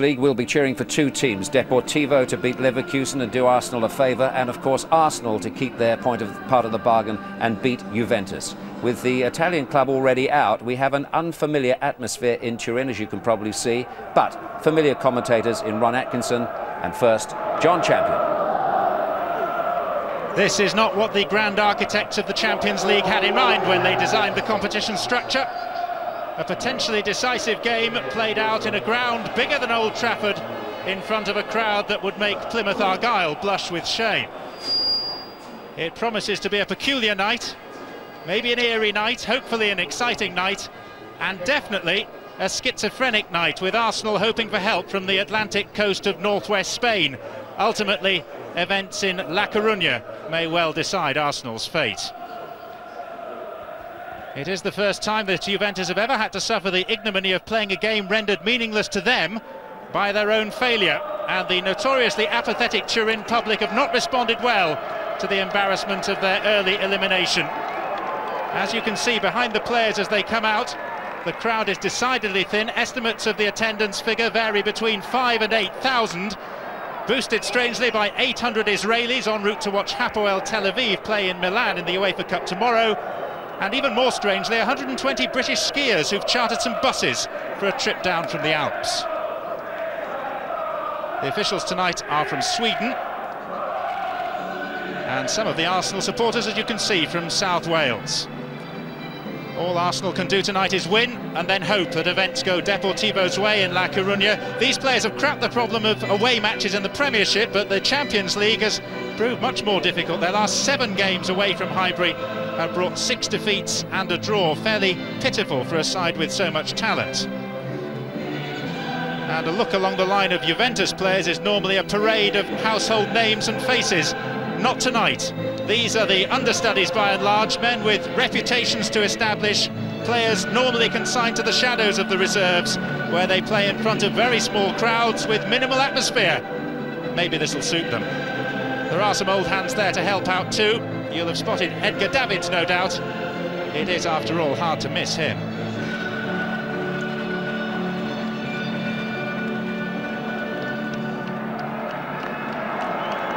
League, we'll be cheering for two teams, Deportivo to beat Leverkusen and do Arsenal a favour, and of course Arsenal to keep their part of the bargain and beat Juventus. With the Italian club already out, we have an unfamiliar atmosphere in Turin, as you can probably see, but familiar commentators in Ron Atkinson and first, John Champion. This is not what the grand architects of the Champions League had in mind when they designed the competition structure. A potentially decisive game played out in a ground bigger than Old Trafford in front of a crowd that would make Plymouth Argyle blush with shame. It promises to be a peculiar night, maybe an eerie night, hopefully an exciting night, and definitely a schizophrenic night, with Arsenal hoping for help from the Atlantic coast of northwest Spain. Ultimately, events in La Coruña may well decide Arsenal's fate. It is the first time that Juventus have ever had to suffer the ignominy of playing a game rendered meaningless to them by their own failure, and the notoriously apathetic Turin public have not responded well to the embarrassment of their early elimination. As you can see behind the players as they come out, the crowd is decidedly thin. Estimates of the attendance figure vary between 5,000 and 8,000, boosted strangely by 800 Israelis en route to watch Hapoel Tel Aviv play in Milan in the UEFA Cup tomorrow. And even more strangely, 120 British skiers who've chartered some buses for a trip down from the Alps. The officials tonight are from Sweden, and some of the Arsenal supporters, as you can see, from South Wales. All Arsenal can do tonight is win and then hope that events go Deportivo's way in La Coruña. These players have cracked the problem of away matches in the Premiership, but the Champions League has proved much more difficult. Their last 7 games away from Highbury have brought 6 defeats and a draw, fairly pitiful for a side with so much talent. And a look along the line of Juventus players is normally a parade of household names and faces. Not tonight. These are the understudies by and large, men with reputations to establish, players normally consigned to the shadows of the reserves, where they play in front of very small crowds with minimal atmosphere. Maybe this will suit them. There are some old hands there to help out too. You'll have spotted Edgar Davids, no doubt. It is, after all, hard to miss him.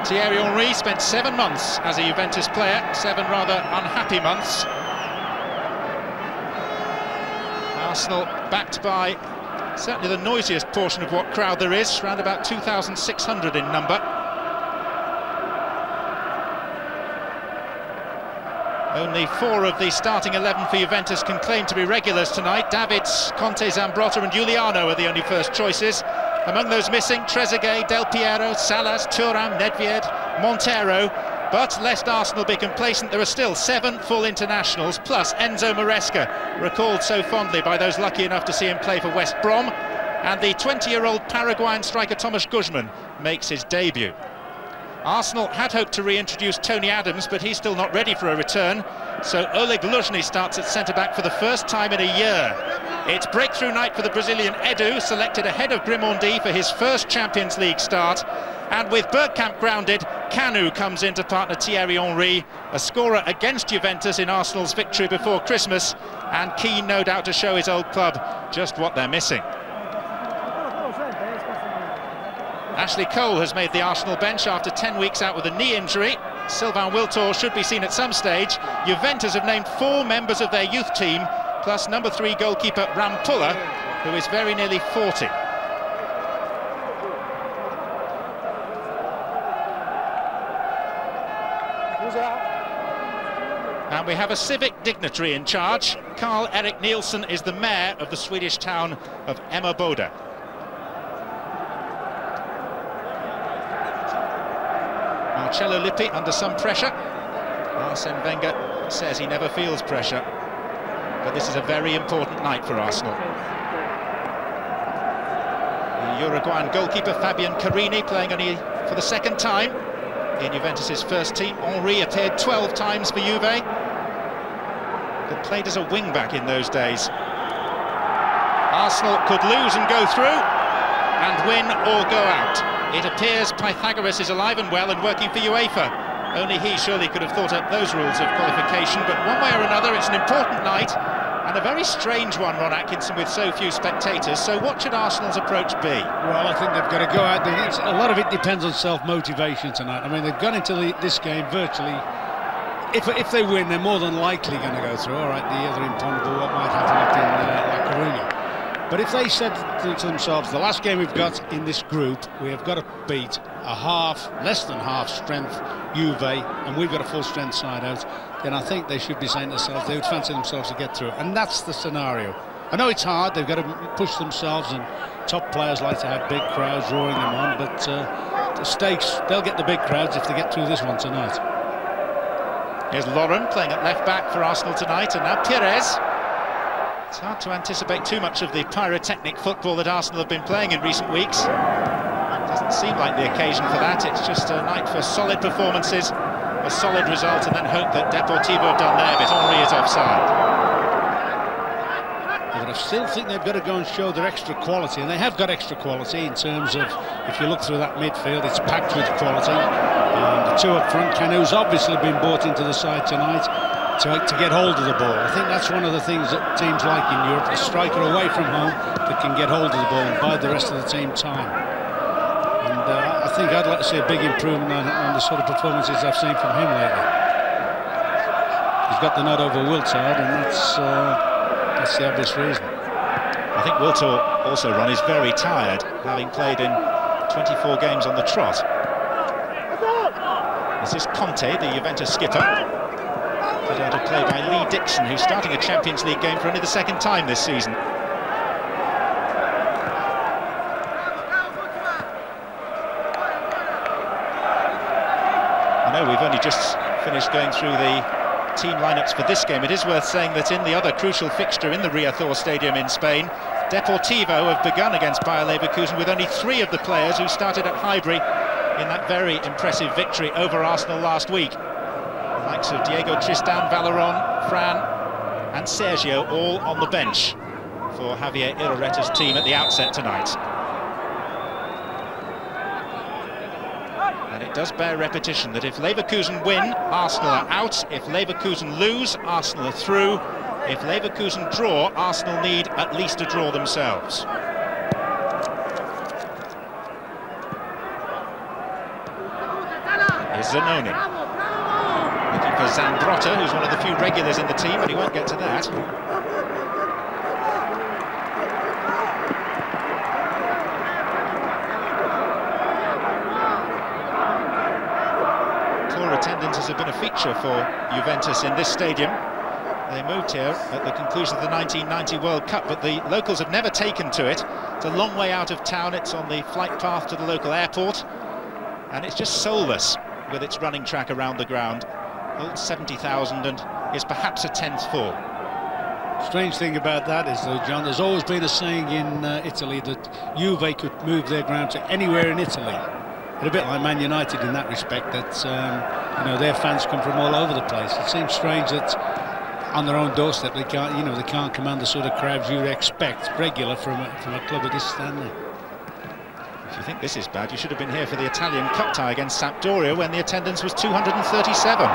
Thierry Henry spent 7 months as a Juventus player, 7 rather unhappy months. Arsenal backed by certainly the noisiest portion of what crowd there is, around about 2,600 in number. Only 4 of the starting 11 for Juventus can claim to be regulars tonight. Davids, Conte, Zambrotta and Giuliano are the only first choices. Among those missing, Trezeguet, Del Piero, Salas, Thuram, Nedved, Montero. But lest Arsenal be complacent, there are still 7 full internationals, plus Enzo Maresca, recalled so fondly by those lucky enough to see him play for West Brom. And the 20-year-old Paraguayan striker Thomas Guzman makes his debut. Arsenal had hoped to reintroduce Tony Adams, but he's still not ready for a return. So Oleg Luzhny starts at centre-back for the first time in a year. It's breakthrough night for the Brazilian Edu, selected ahead of Grimondi for his first Champions League start. And with Bergkamp grounded, Canu comes in to partner Thierry Henry, a scorer against Juventus in Arsenal's victory before Christmas, and keen, no doubt, to show his old club just what they're missing. Ashley Cole has made the Arsenal bench after 10 weeks out with a knee injury. Sylvain Wiltord should be seen at some stage. Juventus have named 4 members of their youth team, plus number 3 goalkeeper Rampulla, who is very nearly 40. And we have a civic dignitary in charge. Carl Erik Nielsen is the mayor of the Swedish town of Emmaboda. Marcello Lippi under some pressure. Arsene Wenger says he never feels pressure, but this is a very important night for Arsenal. The Uruguayan goalkeeper Fabian Carini playing only for the 2nd time in Juventus's first team. Henry appeared 12 times for Juve, but played as a wing-back in those days. Arsenal could lose and go through, and win or go out. It appears Pythagoras is alive and well and working for UEFA. Only he surely could have thought up those rules of qualification, but one way or another it's an important night, and And a very strange one, Ron Atkinson, with so few spectators. So what should Arsenal's approach be? Well, I think they've got to go out there. A lot of it depends on self-motivation tonight. I mean, they've gone into this game virtually. If they win, they're more than likely going to go through. All right, the other imponderable, what might happen up in La Coruña. But if they said to themselves, the last game we've got in this group, we have got to beat less than half strength Juve, and we've got a full strength side out, then I think they should be saying to themselves they would fancy themselves to get through. And that's the scenario. I know it's hard, they've got to push themselves, and top players like to have big crowds roaring them on, but the stakes, they'll get the big crowds if they get through this one tonight. Here's Lauren playing at left-back for Arsenal tonight, and now Pires. It's hard to anticipate too much of the pyrotechnic football that Arsenal have been playing in recent weeks. Doesn't seem like the occasion for that. It's just a night for solid performances, a solid result, and then hope that Deportivo have done their bit. Henry is offside. But I still think they've got to go and show their extra quality, and they have got extra quality in terms of, if you look through that midfield, it's packed with quality. The two up front, Canu's obviously been brought into the side tonight to get hold of the ball. I think that's one of the things that teams like in Europe, a striker away from home that can get hold of the ball and buy the rest of the team time. And I think I'd like to see a big improvement on the sort of performances I've seen from him lately. He's got the nod over Wiltord, and that's the obvious reason. I think Wiltord also, Ron, is very tired, having played in 24 games on the trot. This is Conte, the Juventus skipper. Put out of play by Lee Dixon, who's starting a Champions League game for only the second time this season. I know we've only just finished going through the team lineups for this game. It is worth saying that in the other crucial fixture in the Riazor Stadium in Spain, Deportivo have begun against Bayer Leverkusen with only 3 of the players who started at Highbury in that very impressive victory over Arsenal last week. The likes of Diego Tristan, Valeron, Fran and Sergio all on the bench for Javier Irareta's team at the outset tonight. And it does bear repetition that if Leverkusen win, Arsenal are out. If Leverkusen lose, Arsenal are through. If Leverkusen draw, Arsenal need at least a draw themselves. Here's Zanoni. Looking for Zambrotta, who's one of the few regulars in the team, but he won't get to that. Poor attendance has been a feature for Juventus in this stadium. They moved here at the conclusion of the 1990 World Cup, but the locals have never taken to it. It's a long way out of town. It's on the flight path to the local airport, and it's just soulless with its running track around the ground. Holds 70,000 and is perhaps a 10th full. Strange thing about that is, though, John, there's always been a saying in Italy that Juve could move their ground to anywhere in Italy. They're a bit like Man United in that respect, that you know, their fans come from all over the place. It seems strange that on their own doorstep they can't, you know, they can't command the sort of crowds you would expect regular from a club of this standing. If you think this is bad, you should have been here for the Italian Cup tie against Sampdoria when the attendance was 237.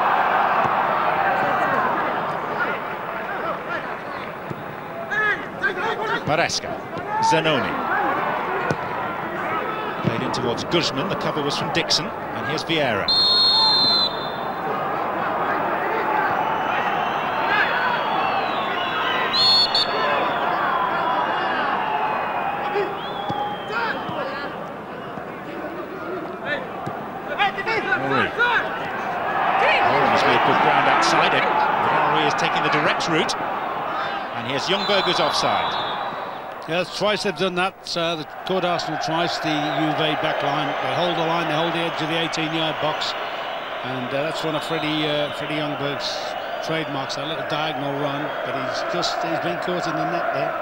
Maresca, Zanoni. Played in towards Guzman, the cover was from Dixon, and here's Vieira. Henry's made good ground outside him, but Henry is taking the direct route, and here's Ljungberg who's offside. Yes, twice they've done that. They caught Arsenal twice, the Juve back line. They hold the line, they hold the edge of the 18-yard box, and that's one of Freddie Ljungberg's trademarks, that little diagonal run, but he's been caught in the net there.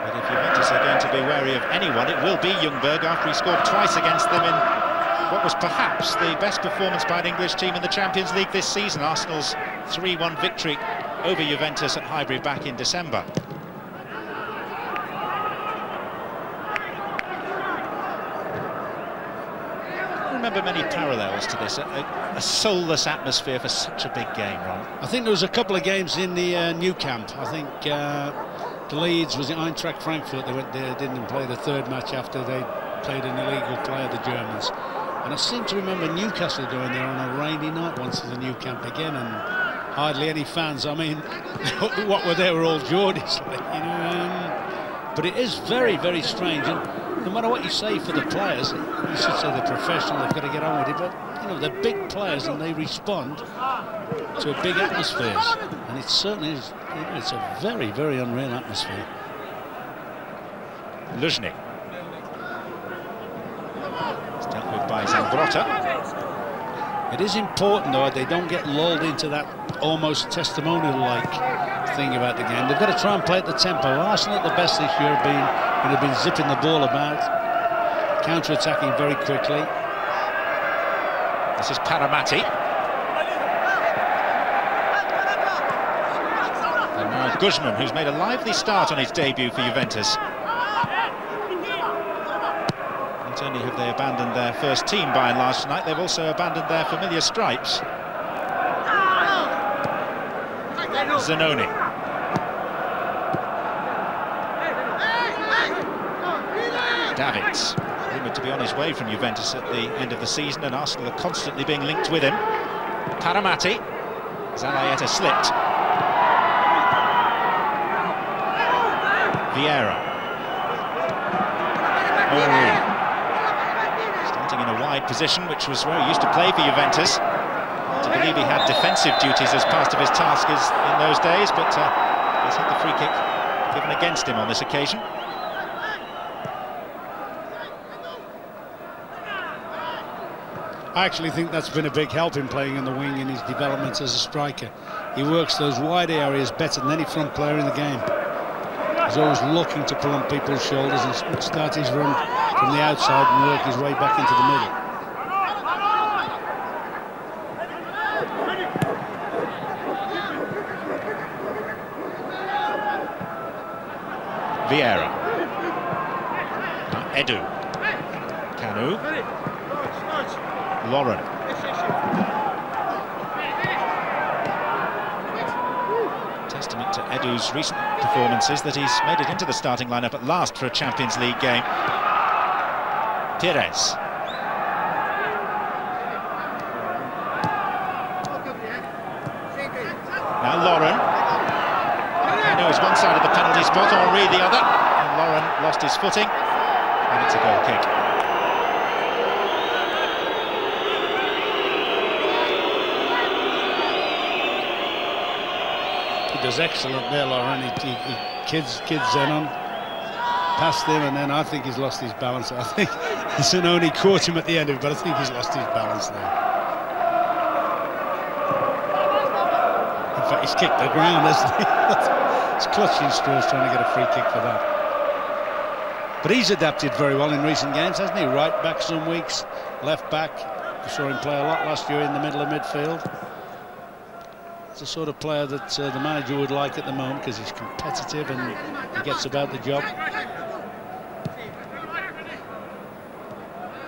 But if Juventus are going to be wary of anyone, it will be Ljungberg after he scored twice against them in what was perhaps the best performance by an English team in the Champions League this season, Arsenal's 3-1 victory over Juventus at Highbury back in December. remember many parallels to this, a soulless atmosphere for such a big game, Ron. I think there was a couple of games in the new camp. I think Leeds, was it Eintracht Frankfurt, they went there, didn't play the third match after they played an illegal player, the Germans. And I seem to remember Newcastle going there on a rainy night once to the new camp again, and hardly any fans. I mean, what were there were all Geordies, like, you know. But it is very, very strange. And no matter what you say for the players, you should say they're professional, they've got to get on with it. But, you know, they're big players and they respond to big atmospheres. And it certainly is, you know, it's a very, very unreal atmosphere. Luzhny. It's dealt with by Zambrotta. It is important, though, they don't get lulled into that almost testimonial-like thing about the game. They've got to try and play at the tempo. Arsenal at the best this year have been zipping the ball about, counter-attacking very quickly. This is Paramati. And now Guzman, who's made a lively start on his debut for Juventus. Not only have they abandoned their first team by and large tonight, they've also abandoned their familiar stripes. Zanoni. Davids, rumoured to be on his way from Juventus at the end of the season, and Arsenal are constantly being linked with him. Paramati. Zalaeta slipped. Vieira. Starting in a wide position, which was where he used to play for Juventus. To believe he had defensive duties as part of his task in those days, but he's had the free kick given against him on this occasion. I actually think that's been a big help in playing in the wing in his development as a striker. He works those wide areas better than any front player in the game. He's always looking to pull on people's shoulders and start his run from the outside and work his way back into the middle. Vieira. Edu. Kanu. Lauren. Testament to Edu's recent performances that he's made it into the starting lineup at last for a Champions League game. Pires. Now Lauren. Kanu is one side of the penalty spot, Henri the other. And Lauren lost his footing, and it's a goal kick. He does excellent there, Lauren. He kids Zenon past him, and then I think he's lost his balance. I think Zanoni caught him at the end of it, but I think he's lost his balance there. In fact, he's kicked the ground, hasn't he? He's clutching straws trying to get a free kick for that. But he's adapted very well in recent games, hasn't he? Right back some weeks, left back. We saw him play a lot last year in the middle of midfield. It's the sort of player that the manager would like at the moment because he's competitive and he gets about the job.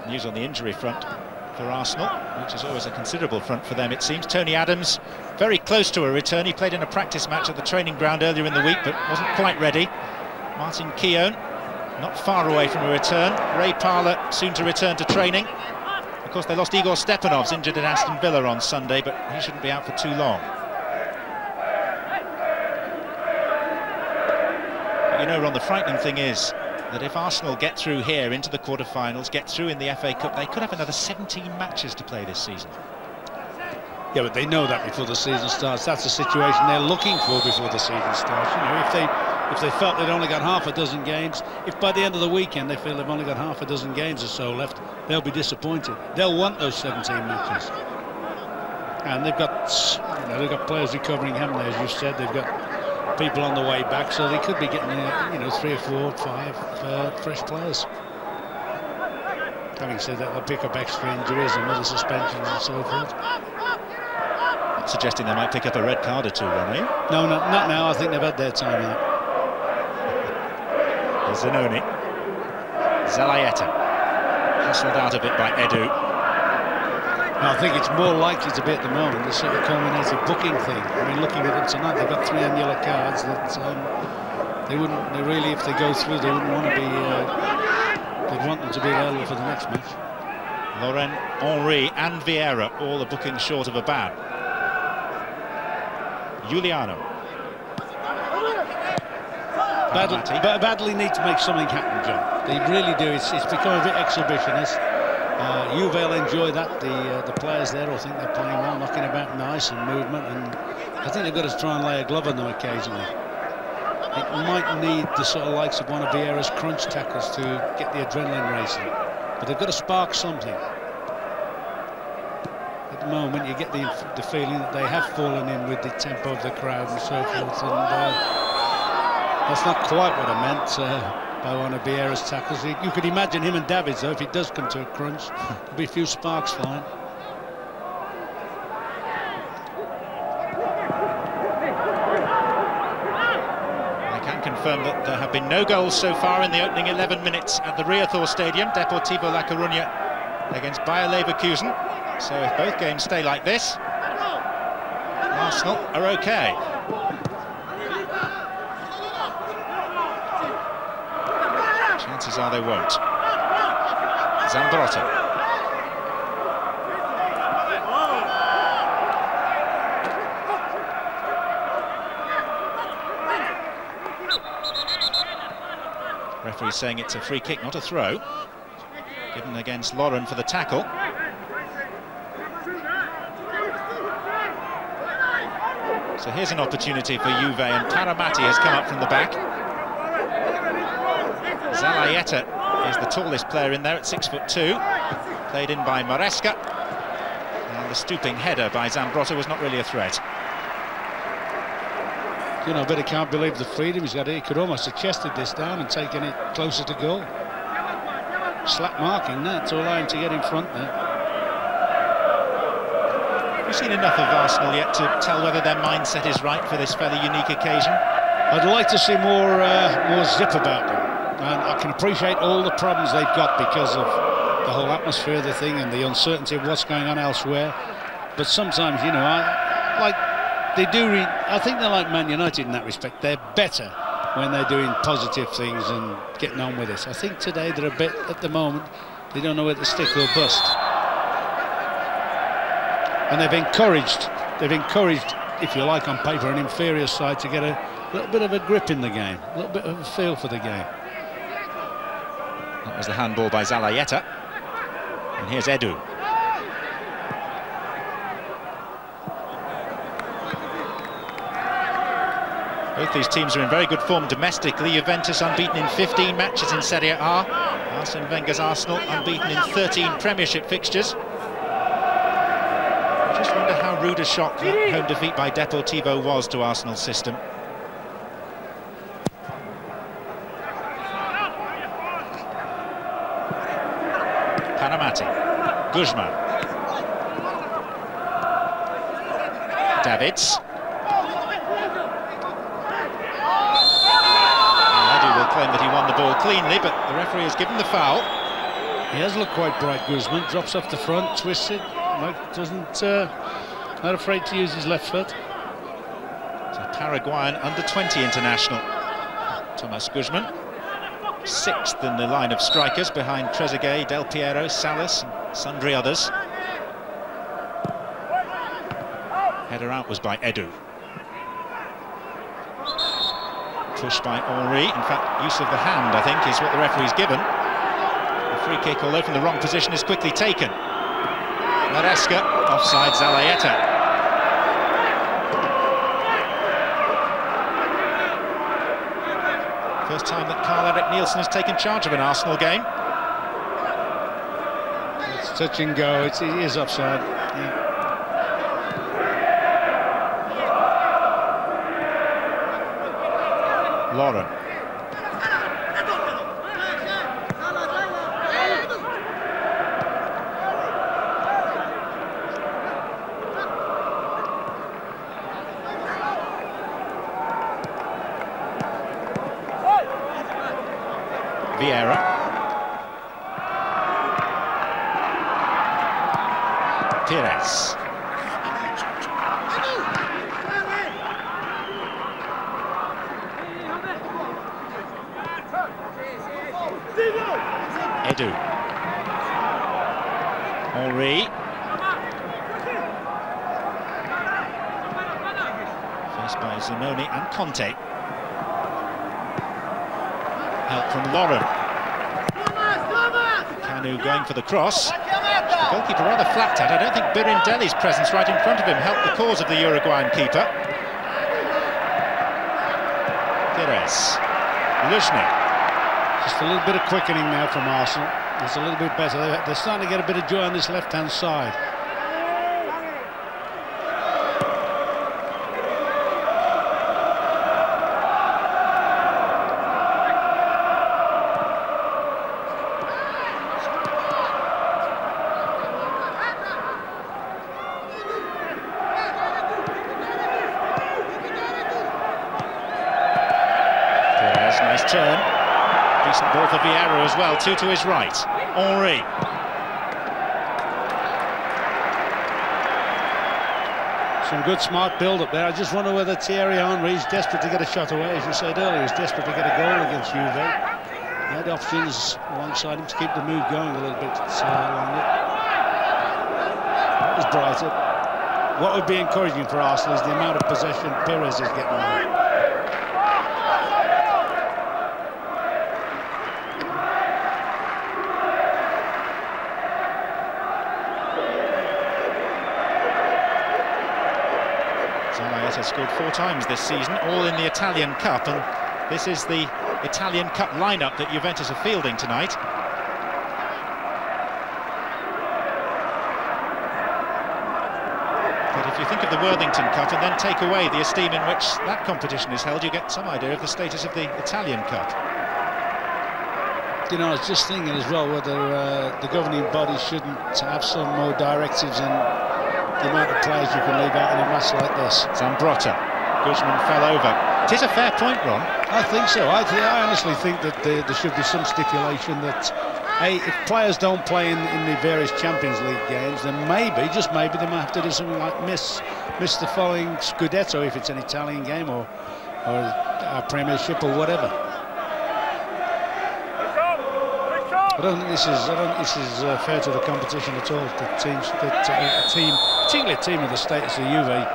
News on the injury front for Arsenal, which is always a considerable front for them, it seems. Tony Adams, very close to a return. He played in a practice match at the training ground earlier in the week, but wasn't quite ready. Martin Keown, not far away from a return. Ray Parlour, soon to return to training. Of course, they lost Igor Stepanovs, injured at Aston Villa on Sunday, but he shouldn't be out for too long. You know, Ron, the frightening thing is that if Arsenal get through here into the quarter-finals, get through in the FA Cup, they could have another 17 matches to play this season. Yeah, but they know that before the season starts. That's the situation they're looking for before the season starts. You know, if they felt they'd only got half a dozen games, if by the end of the weekend they feel they've only got half a dozen games or so left, they'll be disappointed. They'll want those 17 matches. And they've got players recovering, haven't they? As you said, they've got people on the way back, so they could be getting 3 or 4 or 5 fresh players. Having said that, they'll pick up extra injuries and other suspensions and so forth. Suggesting they might pick up a red card or two, won't they? No, not now. I think they've had their time out. Zanoni. Zalaeta hustled out of it by Edu. I think it's more likely to be at the moment the sort of culminated booking thing. I mean, looking at them tonight, they've got 3 yellow cards that they wouldn't. They really, if they go through, they wouldn't want to be. They'd want them to be available for the next match. Laurent, Henry, and Vieira all are booking short of a ban. Giuliano. Badly need to make something happen, John. They really do. It's become a bit exhibitionist. Juve enjoy that. The players there all think they're playing well, knocking about nice and movement, and I think they've got to try and lay a glove on them occasionally. It might need the sort of likes of one of Vieira's crunch tackles to get the adrenaline racing, but they've got to spark something. At the moment, you get the feeling that they have fallen in with the tempo of the crowd and so forth, and that's not quite what I meant. By one of Vieira's tackles. You could imagine him and Davids, though, if it does come to a crunch, there'll be a few sparks flying. I can confirm that there have been no goals so far in the opening 11 minutes at the Riazor Stadium, Deportivo La Coruña against Bayer Leverkusen. So if both games stay like this, Arsenal are okay. Chances are they won't. Zambrotta. Referee saying it's a free kick, not a throw. Given against Lauren for the tackle. So here's an opportunity for Juve, and Paramati has come up from the back. Zalayeta is the tallest player in there at 6'2", played in by Maresca, and the stooping header by Zambrotta was not really a threat. You know, but I can't believe the freedom he's got. He could almost have chested this down and taken it closer to goal. Slap marking that to allow him to get in front there. Have you seen enough of Arsenal yet to tell whether their mindset is right for this fairly unique occasion? I'd like to see more zip about them. And I can appreciate all the problems they've got because of the whole atmosphere of the thing and the uncertainty of what's going on elsewhere. But sometimes, you know, I think they're like Man United in that respect. They're better when they're doing positive things and getting on with it. I think today they're a bit, at the moment, they don't know whether to stick or bust. And they've encouraged, if you like, on paper, an inferior side to get a little bit of a grip in the game, a little bit of a feel for the game. That was the handball by Zalayeta. And here's Edu. Both these teams are in very good form domestically. Juventus unbeaten in 15 matches in Serie A. Arsene Wenger's Arsenal unbeaten in 13 Premiership fixtures. I just wonder how rude a shock that home defeat by Deportivo was to Arsenal's system. Paramati, Guzman, Davids. Edu will claim that he won the ball cleanly, but the referee has given the foul. He has looked quite bright, Guzman. Drops off the front, twists it, doesn't not afraid to use his left foot. It's a Paraguayan under-20 international, Thomas Guzman. 6th in the line of strikers behind Trezeguet, Del Piero, Salas and sundry others. Header out was by Edu. Push by Henry. In fact, use of the hand, I think, is what the referee's given. The free kick, although from the wrong position, is quickly taken. Maresca, offside Zalayeta. First time that Karl-Erik Nielsen has taken charge of an Arsenal game. It's touch and go. It is offside. Yeah. Lauren. Vieira. Pires. Edu. Henri. Faced by Zanoni and Conte. Help from Lauren. Kanu going for the cross. The goalkeeper rather flapped at. I don't think Birindeli's presence right in front of him helped the cause of the Uruguayan keeper. Pires. Luzhny. Just a little bit of quickening now from Arsenal. It's a little bit better. They're starting to get a bit of joy on this left-hand side. Pires, nice turn. Decent ball for Vieira as well, two to his right. Henri. Some good smart build-up there. I just wonder whether Thierry Henry is desperate to get a shot away. As you said earlier, he's desperate to get a goal against Juve. He had options alongside him to keep the move going a little bit longer. That was brighter. What would be encouraging for Arsenal is the amount of possession Pires is getting now. Has scored 4 times this season, all in the Italian Cup, and this is the Italian Cup lineup that Juventus are fielding tonight. But if you think of the Worthington Cup and then take away the esteem in which that competition is held, you get some idea of the status of the Italian Cup. You know, I was just thinking as well whether the governing body shouldn't have some more directives in the amount of players you can leave out in a match like this. Zambrotta. Guzman fell over. It is a fair point, Ron. I think so. I honestly think that there should be some stipulation that, hey, if players don't play in the various Champions League games, then maybe, just maybe, they might have to do something like miss the following Scudetto if it's an Italian game or a Premiership or whatever. I don't think this is fair to the competition at all. That particularly a team of the status of Juve,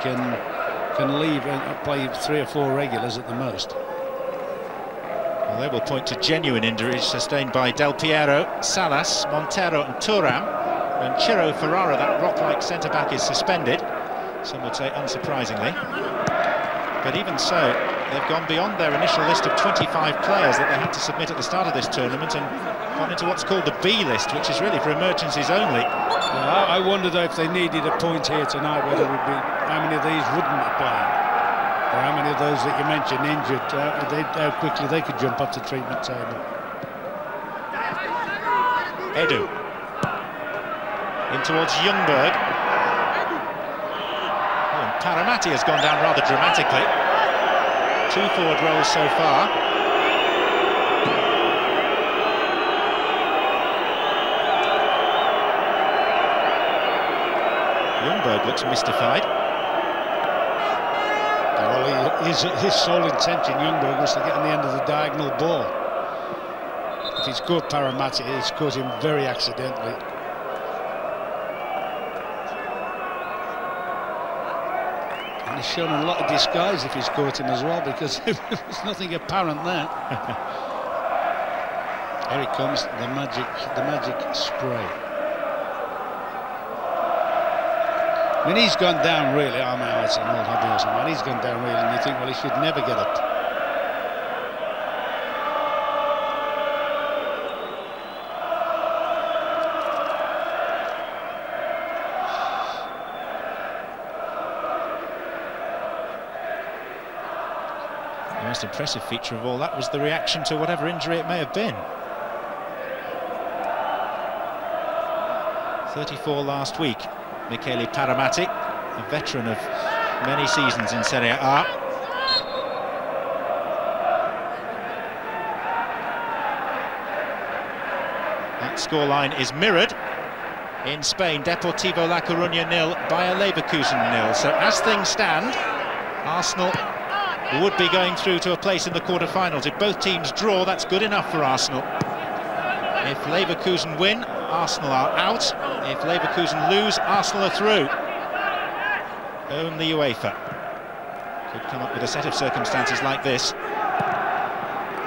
can leave and play 3 or 4 regulars at the most. Well, they will point to genuine injuries sustained by Del Piero, Salas, Montero and Thuram. And Ciro Ferrara, that rock-like centre-back, is suspended. Some would say unsurprisingly. But even so, they've gone beyond their initial list of 25 players that they had to submit at the start of this tournament and gone into what's called the B list, which is really for emergencies only. Yeah, I wondered if they needed a point here tonight, whether it would be how many of these wouldn't be playing, or how many of those that you mentioned injured, how quickly they could jump off the treatment table. Edu. In towards Ljungberg. Oh, and Paramati has gone down rather dramatically. 2 forward rolls so far. Ljungberg looks mystified. Well, his sole intention, Ljungberg, was to get on the end of the diagonal ball. If he's caught Paramati, he's caught him very accidentally. And he's shown a lot of disguise if he's caught him as well, because there's nothing apparent there. Here it comes, the magic spray. I mean, he's gone down really. I mean, it's an old hobby or something. He's gone down really, and you think, well, he should never get up. The most impressive feature of all that was the reaction to whatever injury it may have been. 34 last week. Michele Paramati, a veteran of many seasons in Serie A. That scoreline is mirrored in Spain. Deportivo La Coruña 0, Bayer Leverkusen 0. So as things stand, Arsenal would be going through to a place in the quarter-finals. If both teams draw, that's good enough for Arsenal. If Leverkusen win, Arsenal are out. If Leverkusen lose, Arsenal are through. Only UEFA could come up with a set of circumstances like this.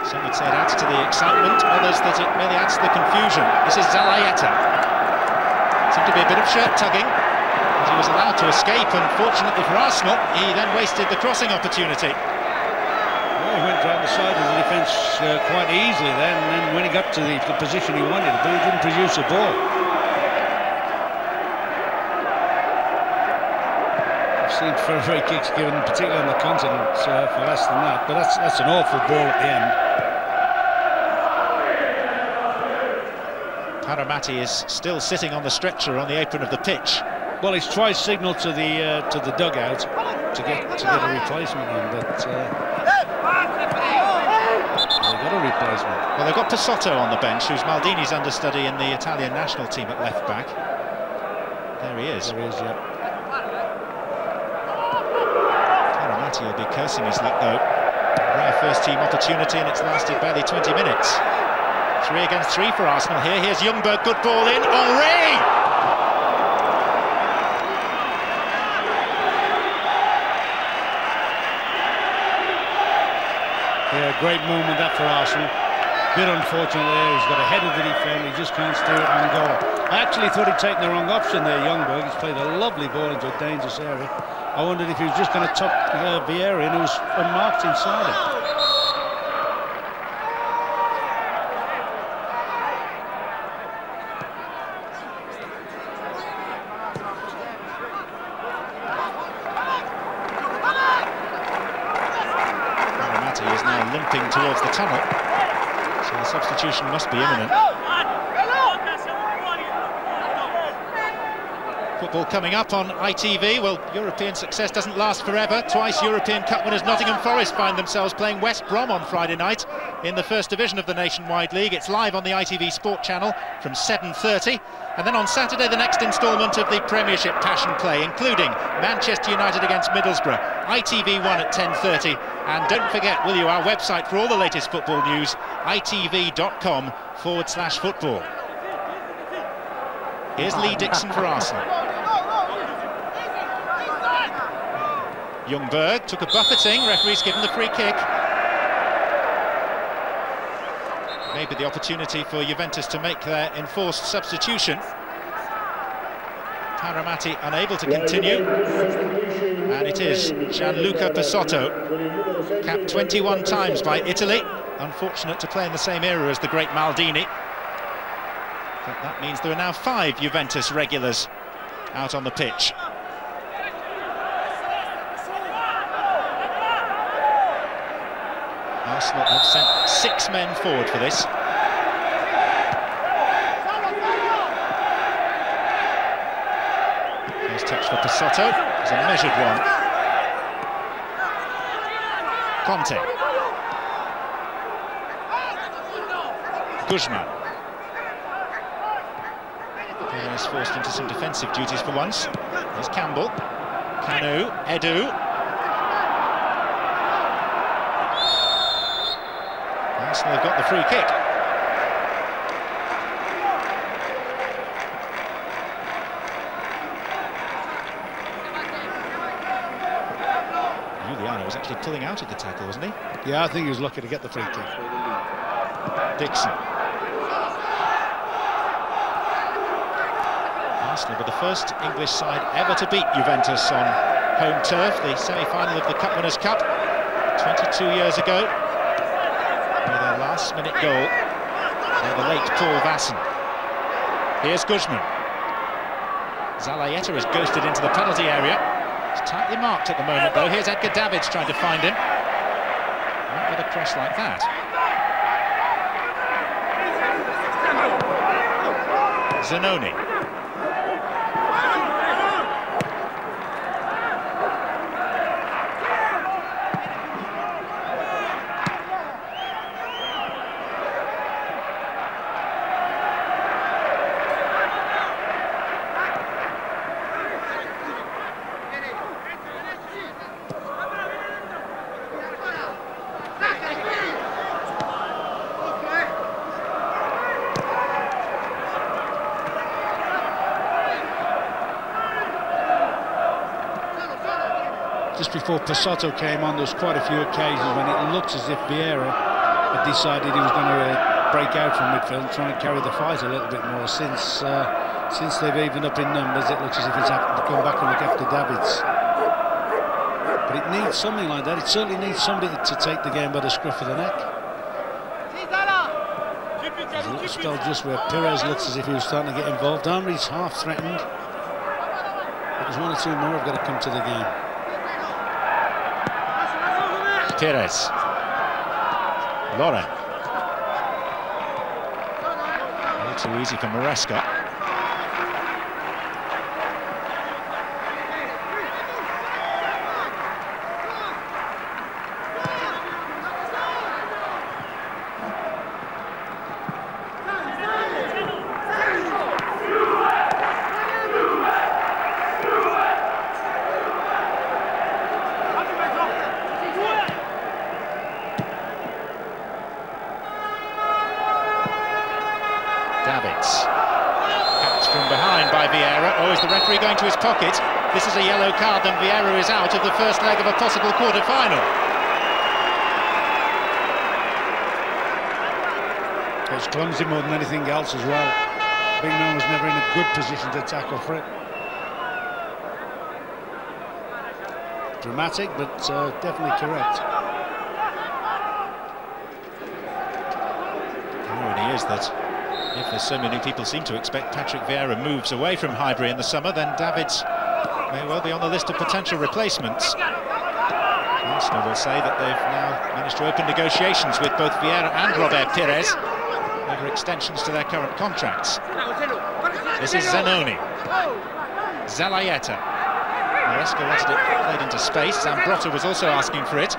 Some would say it adds to the excitement, others that it merely adds to the confusion. This is Zalaeta. Seemed to be a bit of shirt tugging, and he was allowed to escape, and fortunately for Arsenal, he then wasted the crossing opportunity. Well, he went down the side of the defence quite easily then, and then when he got to the position he wanted to be, he didn't produce a ball. I've seen free kicks given, particularly on the continent, for less than that, but that's an awful ball at the end. Paramati is still sitting on the stretcher on the apron of the pitch. Well, he's twice signalled to the dugout to get a replacement in, but they got a replacement. Well, they've got Pisotto on the bench, who's Maldini's understudy in the Italian national team at left back. There he is. There he is, yeah. Paramati will be cursing his luck, though. Rare first-team opportunity, and it's lasted barely 20 minutes. 3 against 3 for Arsenal here. Here's Ljungberg, good ball in. Henry! Yeah, great moment that for Arsenal. Bit unfortunate there, he's got ahead of the defender, he just can't steer it on goal. I actually thought he'd taken the wrong option there, Ljungberg. He's played a lovely ball into a dangerous area. I wondered if he was just going to tuck Vieira in, who was unmarked inside it. Is now limping towards the tunnel, so the substitution must be imminent. Football coming up on ITV. Well, European success doesn't last forever. Twice European Cup winners Nottingham Forest find themselves playing West Brom on Friday night in the first division of the Nationwide League. It's live on the ITV Sport channel from 7:30. And then on Saturday, the next instalment of the Premiership Passion Play, including Manchester United against Middlesbrough, ITV1 at 10:30. And don't forget, will you, our website for all the latest football news, itv.com/football. Here's Lee Dixon for Arsenal. Ljungberg took a buffeting, referee's given the free kick. Maybe the opportunity for Juventus to make their enforced substitution. Paramati unable to continue, and it is Gianluca Pisotto, capped 21 times by Italy, unfortunate to play in the same era as the great Maldini. But that means there are now 5 Juventus regulars out on the pitch. Arsenal have sent 6 men forward for this. First touch for Pisotto is a measured one. Conte. Guzman. Is forced into some defensive duties for once. There's Campbell. Kanu. Edu. Arsenal have got the free kick. Juliano was actually pulling out of the tackle, wasn't he? Yeah, I think he was lucky to get the free kick. Dixon. Arsenal were the first English side ever to beat Juventus on home turf, the semi-final of the Cup Winners' Cup 22 years ago, with a last-minute goal by the late Paul Vasson. Here's Guzman. Zalaeta has ghosted into the penalty area. It's tightly marked at the moment, though. Here's Edgar Davids trying to find him. Not with a cross like that. Zanoni. just before Passotto came on, there was quite a few occasions when it looked as if Vieira had decided he was going to break out from midfield and try and carry the fight a little bit more. Since they've evened up in numbers, it looks as if he's having to come back and look after Davids. But it needs something like that. It certainly needs somebody to take the game by the scruff of the neck. There's a little spell just where Pires looks as if he was starting to get involved. Henry's half threatened. There's one or two more have got to come to the game. Pires. Lauren. A little too easy for Maresca. Davids. Catch from behind by Vieira. Oh, is the referee going to his pocket? This is a yellow card, then Vieira is out of the first leg of a possible quarter-final. It's clumsy more than anything else as well. Big Man was never in a good position to tackle for it. Dramatic, but definitely correct. The irony is that if, as so many people seem to expect, Patrick Vieira moves away from Highbury in the summer, then Davids may well be on the list of potential replacements. Arsenal will say that they've now managed to open negotiations with both Vieira and Robert Pires over extensions to their current contracts. This is Zanoni. Zalayeta. Maresca wanted it played into space. Zambrotta was also asking for it.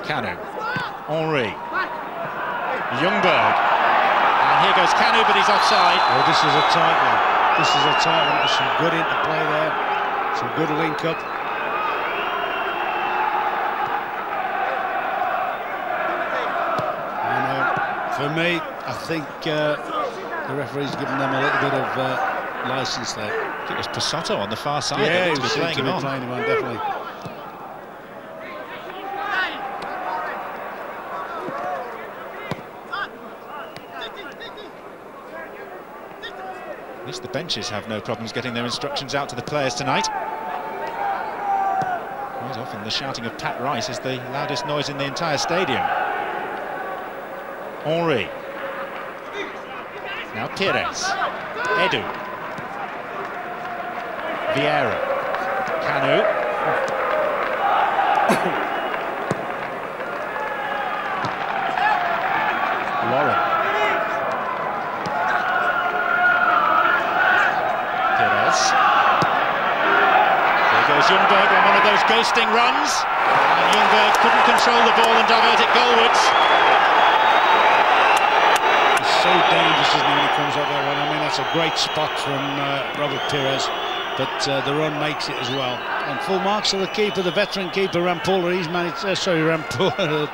Kanu. Henry. Ljungberg. And here goes Kanu, but he's offside. Oh, this is a tight one. This is a tight one. There's some good interplay there. Some good link-up. For me, I think the referee's given them a little bit of licence there. I think it was Passotto on the far side. Yeah, he was playing him on, definitely. At least the benches have no problems getting their instructions out to the players tonight. Quite often the shouting of Pat Rice is the loudest noise in the entire stadium. Henry. Now Pires. Edu. Vieira. Kanu. Lauren. Pires. There goes Ljungberg on one of those ghosting runs. And Ljungberg couldn't control the ball and divert it goalwards. So dangerous, isn't he, when he comes up that one? I mean, that's a great spot from Robert Pires, but the run makes it as well. And full marks to the keeper, the veteran keeper, Rampolla. He's managed. Rampolla.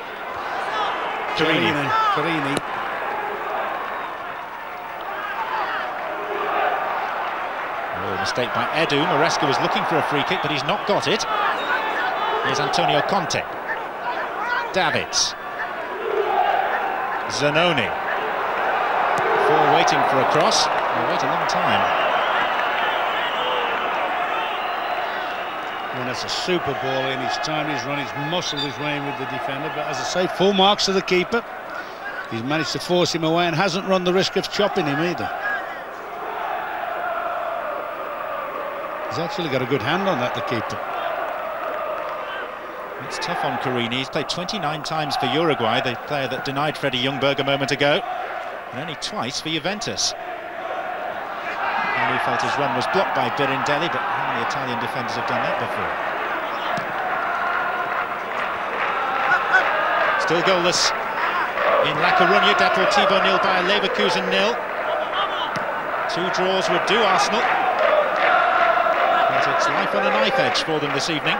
Carini. Oh, mistake by Edu. Maresca was looking for a free kick, but he's not got it. Here's Antonio Conte. Davids. Zanoni. Waiting for a cross. He'll wait a long time. Well, that's a super ball in. He's timed his run, he's muscled his way in with the defender, but as I say, full marks to the keeper. He's managed to force him away and hasn't run the risk of chopping him either. He's actually got a good hand on that, the keeper. It's tough on Carini. He's played 29 times for Uruguay, the player that denied Freddie Ljungberg a moment ago. And only twice for Juventus. And he felt his run was blocked by Birindelli, but how many Italian defenders have done that before? Still goalless in La Coruña. Deportivo 0, Bayer Leverkusen 0. 2 draws would do Arsenal. But it's life on a knife edge for them this evening.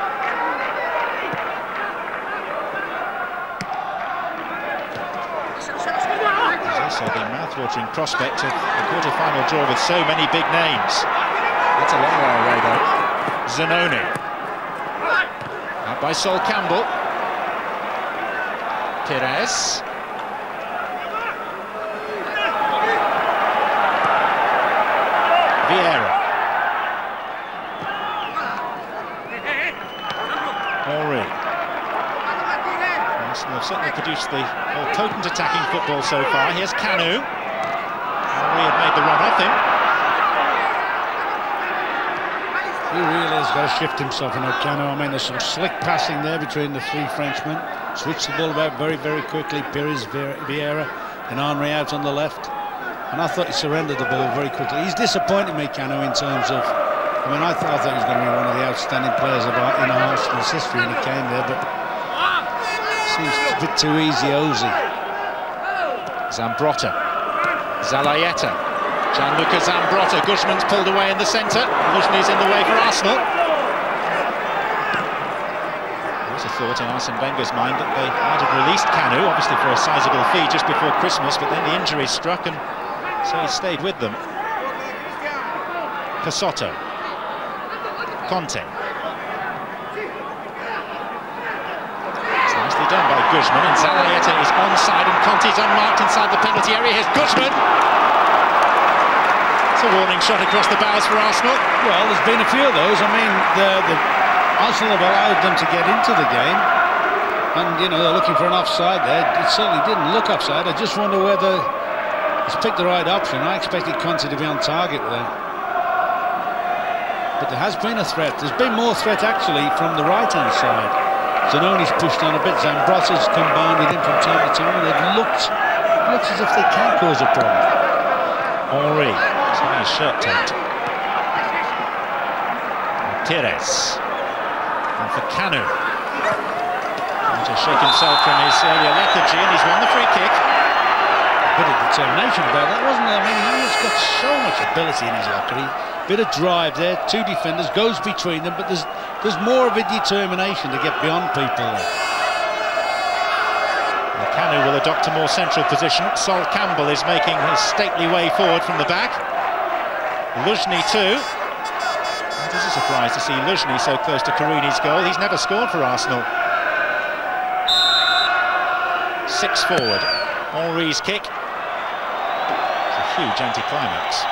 So the mouth-watering prospect of a quarter-final draw with so many big names. That's a long way away, though. Zanoni. Out by Sol Campbell. Pires. Vieira. Henry. Arsenal have certainly produced the more potent attacking football so far. Here's Kanu. Henry had made the run off him. He really has got to shift himself in Kanu. I mean, there's some slick passing there between the three Frenchmen. Switched the ball about very, very quickly. Pires, Vieira, and Henry out on the left. And I thought he surrendered the ball very quickly. He's disappointed me, Kanu, in terms of... I mean, I thought he was going to be one of the outstanding players in Arsenal's history when he came there, but... seems a bit too easy, Ozzy. Zambrotta. Zalaeta. Gianluca Zambrotta. Guzman's pulled away in the centre. Luzhny's in the way for Arsenal. There was a thought in Arsene Wenger's mind that they might have released Kanu, obviously for a sizable fee just before Christmas, but then the injury struck and so he stayed with them. Pasotto. Conte. It's nicely done by Guzman, and Zalaeta is onside and Conte's unmarked inside the penalty area. Here's Guzman. It's a warning shot across the bows for Arsenal. Well, there's been a few of those. I mean, the Arsenal have allowed them to get into the game, and you know they're looking for an offside there. It certainly didn't look offside. I just wonder whether he's picked the right option. I expected Conte to be on target there, but there has been a threat. There's been more threat actually from the right-hand side. Zanoni's pushed on a bit. Zambrotta's combined with him from time to time, and it looks as if they can cause a problem. Henry, he's having his shirt tugged. Pires. And for Kanu. Trying to shake himself from his earlier lethargy, and he's won the free kick. A bit of determination about that, wasn't there? I mean, he's got so much ability in his locker. Bit of drive there, two defenders, goes between them, but there's more of a determination to get beyond people there. Kanu will adopt a more central position. Sol Campbell is making his stately way forward from the back. Luzhny too. It is a surprise to see Luzhny so close to Karuni's goal. He's never scored for Arsenal. 6 forward. Henry's kick. It's a huge anticlimax.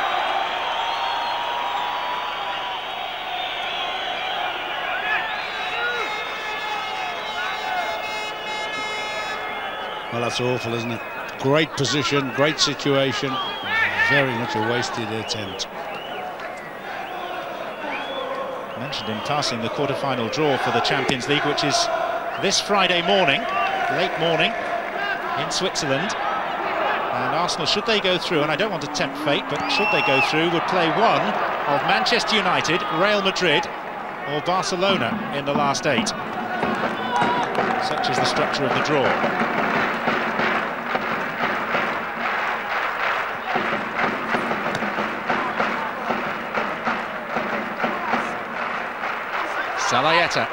Well, that's awful, isn't it? Great position, great situation. Very much a wasted attempt. Mentioned in passing the quarter-final draw for the Champions League, which is this Friday morning, late morning, in Switzerland. And Arsenal, should they go through, and I don't want to tempt fate, but should they go through, would play one of Manchester United, Real Madrid, or Barcelona in the last 8. Such is the structure of the draw. Zalaeta.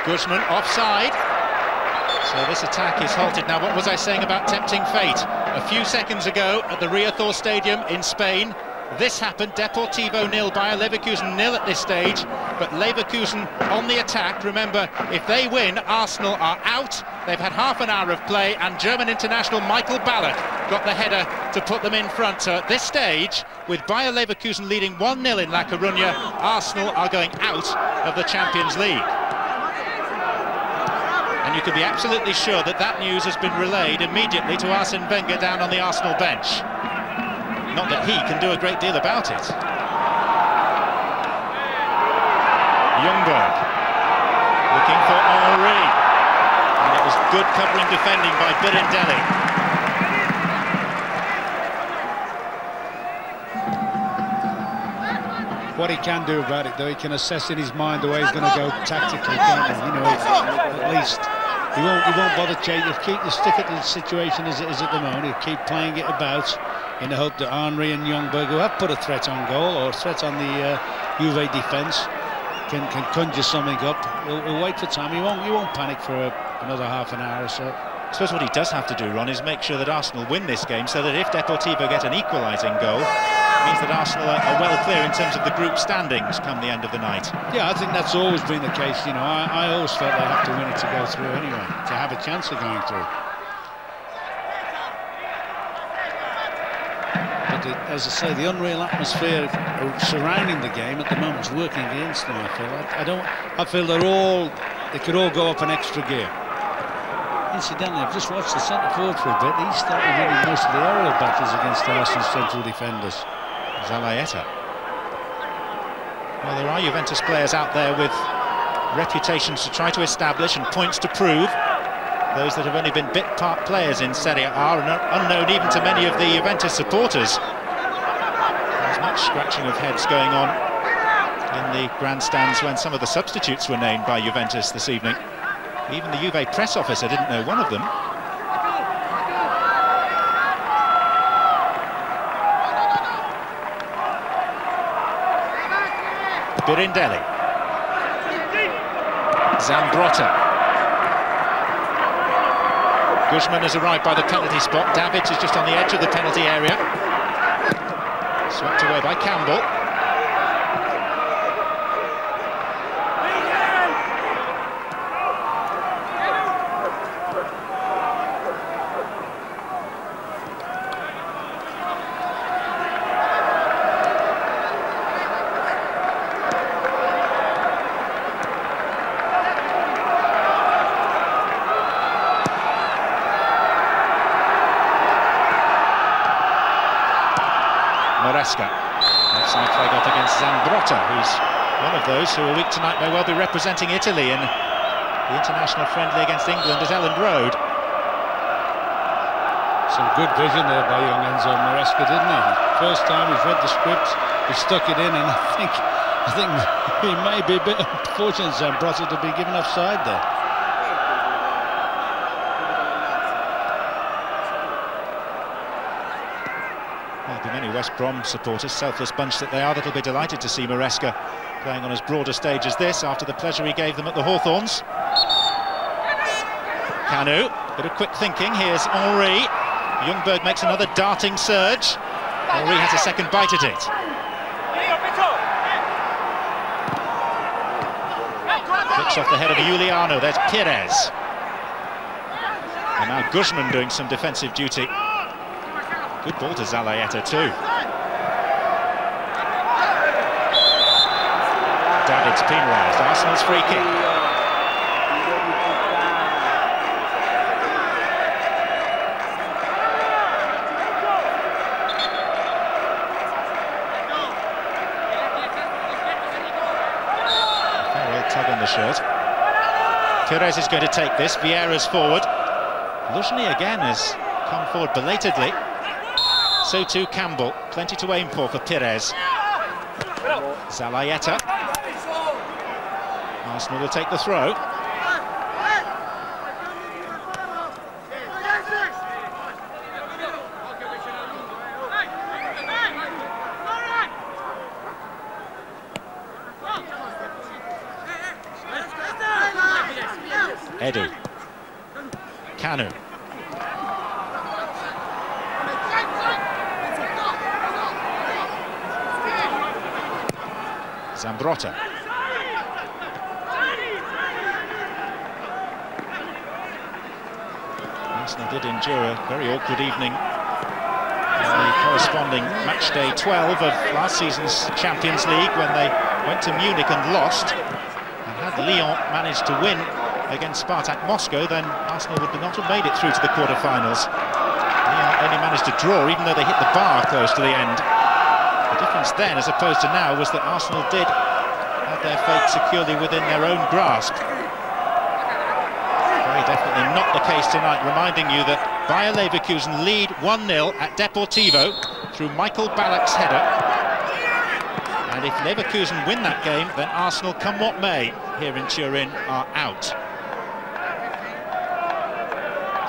Guzman offside. So this attack is halted. Now, what was I saying about tempting fate? A few seconds ago at the Riazor Stadium in Spain, this happened. Deportivo 0, Bayer Leverkusen 0 at this stage, but Leverkusen on the attack. Remember, if they win, Arsenal are out. They've had half an hour of play, and German international Michael Ballack got the header to put them in front. So at this stage, with Bayer Leverkusen leading 1-0 in La Coruña, Arsenal are going out of the Champions League. And you can be absolutely sure that that news has been relayed immediately to Arsene Wenger down on the Arsenal bench. Not that he can do a great deal about it. Ljungberg looking for Henry, and it was good covering defending by Birindelli. What he can do about it, though, he can assess in his mind the way he's going to go tactically, can't he? You know, at least he won't bother chasing. He'll stick it to the situation as it is at the moment. He'll keep playing it about in the hope that Henry and Ljungberg, who have put a threat on goal or a threat on the Juve defence, can conjure something up. He'll wait for time. He won't panic for another half an hour or so. I suppose what he does have to do, Ron, is make sure that Arsenal win this game, so that if Deportivo get an equalising goal, it means that Arsenal are well clear in terms of the group standings come the end of the night. Yeah, I think that's always been the case. You know, I always felt they have to win it to go through anyway, to have a chance of going through. But as I say, the unreal atmosphere surrounding the game at the moment is working against them. I feel they could all go up an extra gear. Incidentally, I've just watched the centre forward for a bit. He started winning most of the aerial battles against Arsenal's central defenders. Zalaeta. Well, there are Juventus players out there with reputations to try to establish and points to prove. Those that have only been bit part players in Serie A are unknown even to many of the Juventus supporters. There's much scratching of heads going on in the grandstands when some of the substitutes were named by Juventus this evening. Even the Juve press officer didn't know one of them. Birindelli. Zambrotta. Guzman has arrived by the penalty spot. Davids is just on the edge of the penalty area. Swept away by Campbell. Offside flag up against Zambrotta, who's one of those who a week tonight may well be representing Italy in the international friendly against England at Elland Road. Some good vision there by young Enzo Maresca, didn't he? First time he's read the script, he stuck it in, and I think he may be a bit unfortunate, Zambrotta, to be given offside there. There'll be many West Brom supporters, selfless bunch that they are, that'll be delighted to see Maresca playing on as broad a stage as this after the pleasure he gave them at the Hawthorns. Kanu, bit of quick thinking. Here's Henry. Ljungberg makes another darting surge. Henry has a second bite at it. Flicks off the head of Juliano. There's Pires. And now Guzman doing some defensive duty. Good ball to Zalaeta too. Davids penalised. Arsenal's free kick. Farrell tug on the shirt. Pires is going to take this. Vieira's forward. Luzhny again has come forward belatedly. So too Campbell, plenty to aim for Pires. Zalaeta. Arsenal will take the throw. Edu. Kanu. Zambrotta. Arsenal did endure a very awkward evening in the corresponding match day 12 of last season's Champions League when they went to Munich and lost. And had Lyon managed to win against Spartak Moscow, then Arsenal would not have made it through to the quarter-finals. Lyon only managed to draw, even though they hit the bar close to the end. The difference then, as opposed to now, was that Arsenal did have their fate securely within their own grasp. Very definitely not the case tonight, reminding you that Bayer Leverkusen lead 1-0 at Deportivo through Michael Ballack's header. And if Leverkusen win that game, then Arsenal, come what may, here in Turin, are out.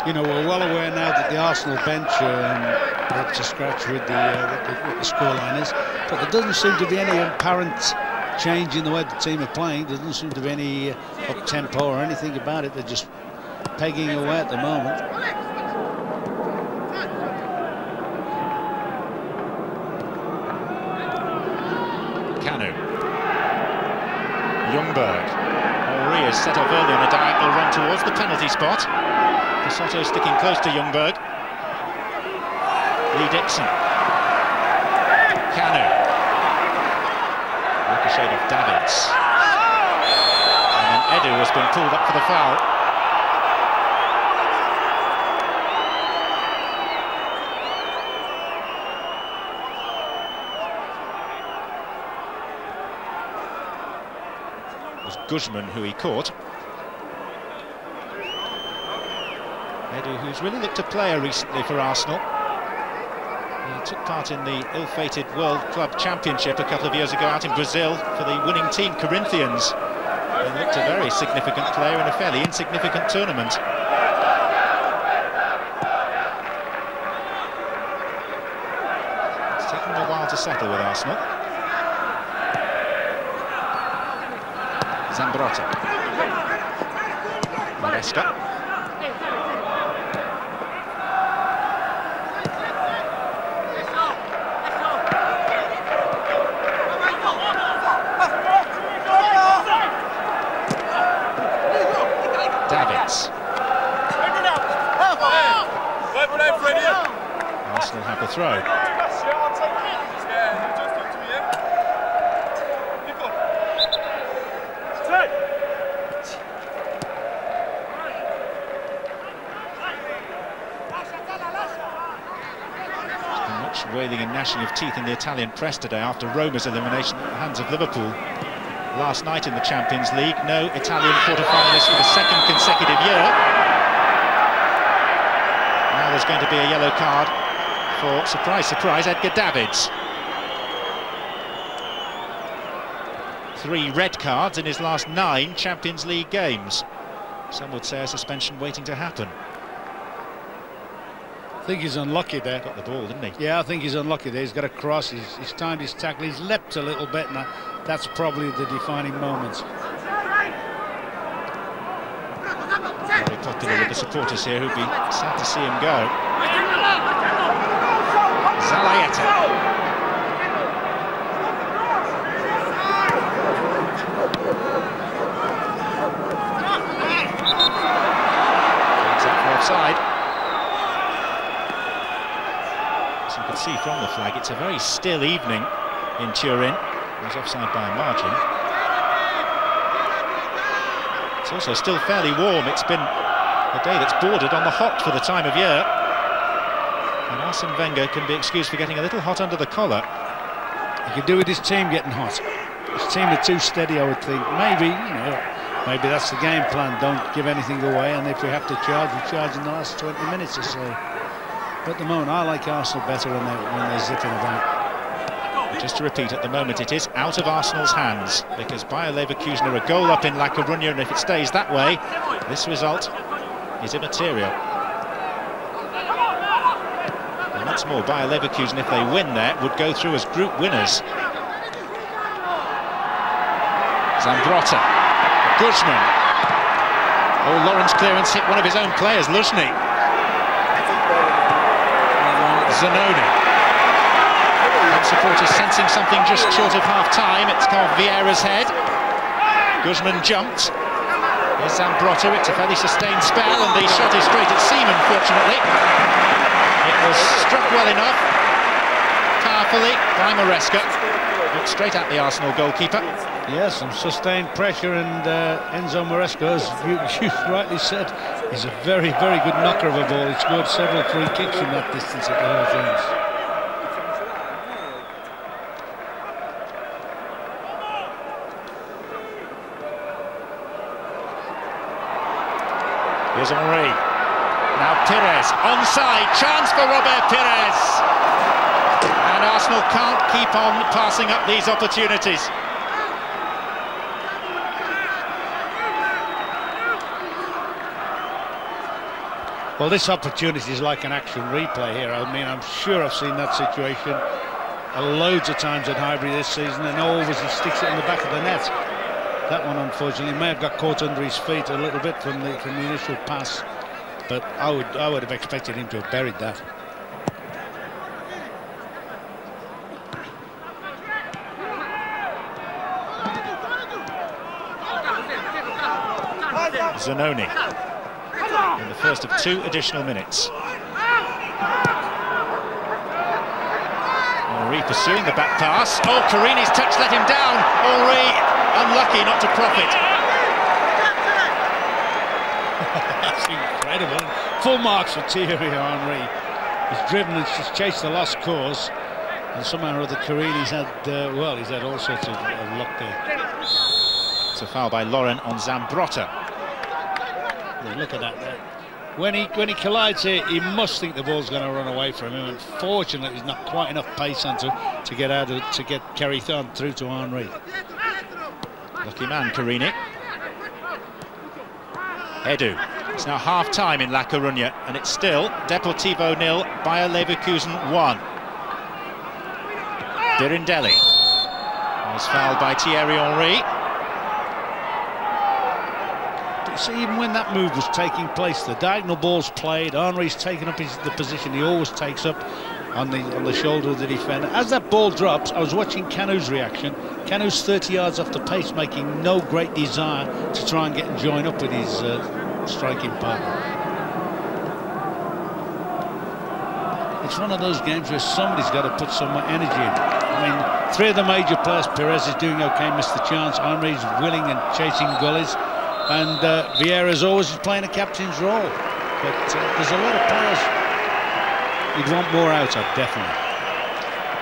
You know, we're well aware now that the Arsenal bench are up to scratch with what the scoreline is, but there doesn't seem to be any apparent change in the way the team are playing. There doesn't seem to be any up-tempo or anything about it. They're just pegging away at the moment. Kanu. Ljungberg. Henri is set off early on a diagonal run towards the penalty spot. Soto sticking close to Ljungberg. Lee Dixon. Kanu. Ricochet of Davids. And then Edu has been pulled up for the foul. It was Guzman who he caught. Edu, who's really looked a player recently for Arsenal. He took part in the ill-fated World Club Championship a couple of years ago out in Brazil for the winning team, Corinthians. And looked a very significant player in a fairly insignificant tournament. It's taken him a while to settle with Arsenal. Zambrotta. Maresca. Davids. Arsenal have the throw. Much wailing and gnashing of teeth in the Italian press today after Roma's elimination at the hands of Liverpool last night in the Champions League. No Italian quarter-finalists for the second consecutive year. Now there's going to be a yellow card for, surprise, surprise, Edgar Davids. 3 red cards in his last 9 Champions League games. Some would say a suspension waiting to happen. I think he's unlucky there. Got the ball, didn't he? Yeah, I think he's unlucky there. He's got a cross, he's timed his tackle, he's leapt a little bit, and that's probably the defining moments. Very popular with the supporters here, who'd be sad to see him go. Zalayeta. It's up for offside. As you can see from the flag, it's a very still evening in Turin. It was offside by a margin. It's also still fairly warm. It's been a day that's bordered on the hot for the time of year. And Arsene Wenger can be excused for getting a little hot under the collar. He could do with his team getting hot. His team are too steady, I would think. Maybe, you know, maybe that's the game plan. Don't give anything away, and if we have to charge, we charge in the last 20 minutes or so. But at the moment, I like Arsenal better when they're zipping about. Just to repeat, at the moment it is out of Arsenal's hands, because Bayer Leverkusen are a goal up in La Coruña, and if it stays that way, this result is immaterial. And once more, Bayer Leverkusen, if they win there, would go through as group winners. Zambrotta. Guzman. Oh, Lawrence clearance hit one of his own players, Luzhny. Zanoni. Supporters sensing something just short of half-time. It's come off Vieira's head. Guzman jumped. Here's Zambrotta. It's a fairly sustained spell, and the shot is straight at Seaman, fortunately. It was struck well enough, powerfully, by Maresca. Looked straight at the Arsenal goalkeeper. Yes, some sustained pressure, and Enzo Maresca, as you rightly said, is a very, very good knocker of a ball. He scored several free kicks from that distance at the whole things. Here's Henri. Now Pires, onside, chance for Robert Pires. And Arsenal can't keep on passing up these opportunities. Well, this opportunity is like an action replay here. I mean, I'm sure I've seen that situation loads of times at Highbury this season, and always he sticks it in the back of the net. That one, unfortunately, may have got caught under his feet a little bit from the initial pass, but I would have expected him to have buried that. Zanoni in the first of 2 additional minutes. Henry pursuing the back pass. Oh, Carini's touch let him down. Henry unlucky not to profit. That's incredible. Full marks for Thierry Henry. He's driven and just chased the lost cause, and somehow or other Carini's had, well, he's had all sorts of luck there. It's a foul by Lauren on Zambrotta. Yeah, look at that. When he collides here, he must think the ball's going to run away from him. Unfortunately, there's not quite enough pace onto to get carried on through to Henry. Lucky man, Carini. Edu. It's now half-time in La Coruña, and it's still Deportivo 0, Bayer Leverkusen 1. Birindelli was fouled by Thierry Henry. See, even when that move was taking place, the diagonal ball's played. Henry's taken up the position he always takes up on the shoulder of the defender. As that ball drops, I was watching Canu's reaction. Canu's 30 yards off the pace, making no great desire to try and get and join up with his striking partner. It's one of those games where somebody's got to put some energy in. I mean, 3 of the major players, Perez is doing okay, missed the chance. Henry's willing and chasing gullies. And Vieira's always playing a captain's role. But there's a lot of players you'd want more out of, definitely.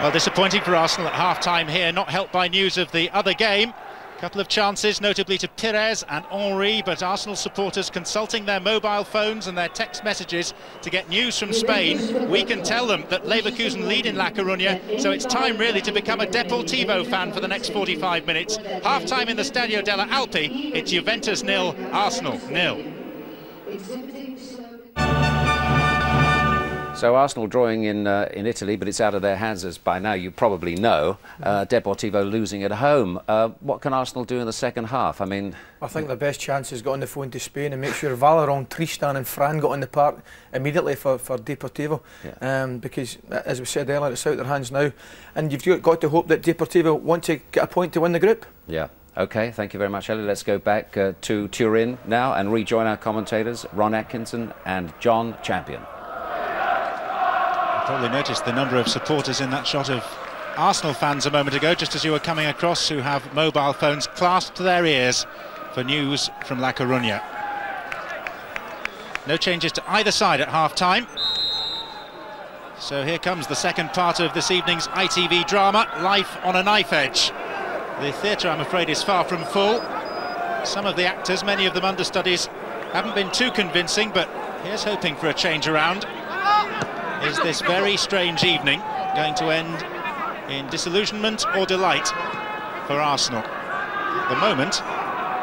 Well, disappointing for Arsenal at half-time here, not helped by news of the other game. A couple of chances, notably to Pires and Henry, but Arsenal supporters consulting their mobile phones and their text messages to get news from Spain. We can tell them that Leverkusen lead in La Coruña, so it's time really to become a Deportivo fan for the next 45 minutes. Half-time in the Stadio della Alpi, it's Juventus 0, Arsenal 0. So Arsenal drawing in Italy, but it's out of their hands, as by now you probably know. Deportivo losing at home. What can Arsenal do in the second half? I mean, I think the best chance is got on the phone to Spain and make sure Valérand, Tristan and Fran got on the park immediately for Deportivo. Yeah. Because, as we said earlier, it's out of their hands now. And you've got to hope that Deportivo want to get a point to win the group. Yeah. OK, thank you very much, Ellie. Let's go back to Turin now and rejoin our commentators, Ron Atkinson and John Champion. Probably noticed the number of supporters in that shot of Arsenal fans a moment ago, just as you were coming across, who have mobile phones clasped to their ears for news from La Coruña. No changes to either side at half-time. So here comes the second part of this evening's ITV drama, Life on a Knife Edge. The theatre, I'm afraid, is far from full. Some of the actors, many of them understudies, haven't been too convincing, but here's hoping for a change around. Is this very strange evening going to end in disillusionment or delight for Arsenal? At the moment,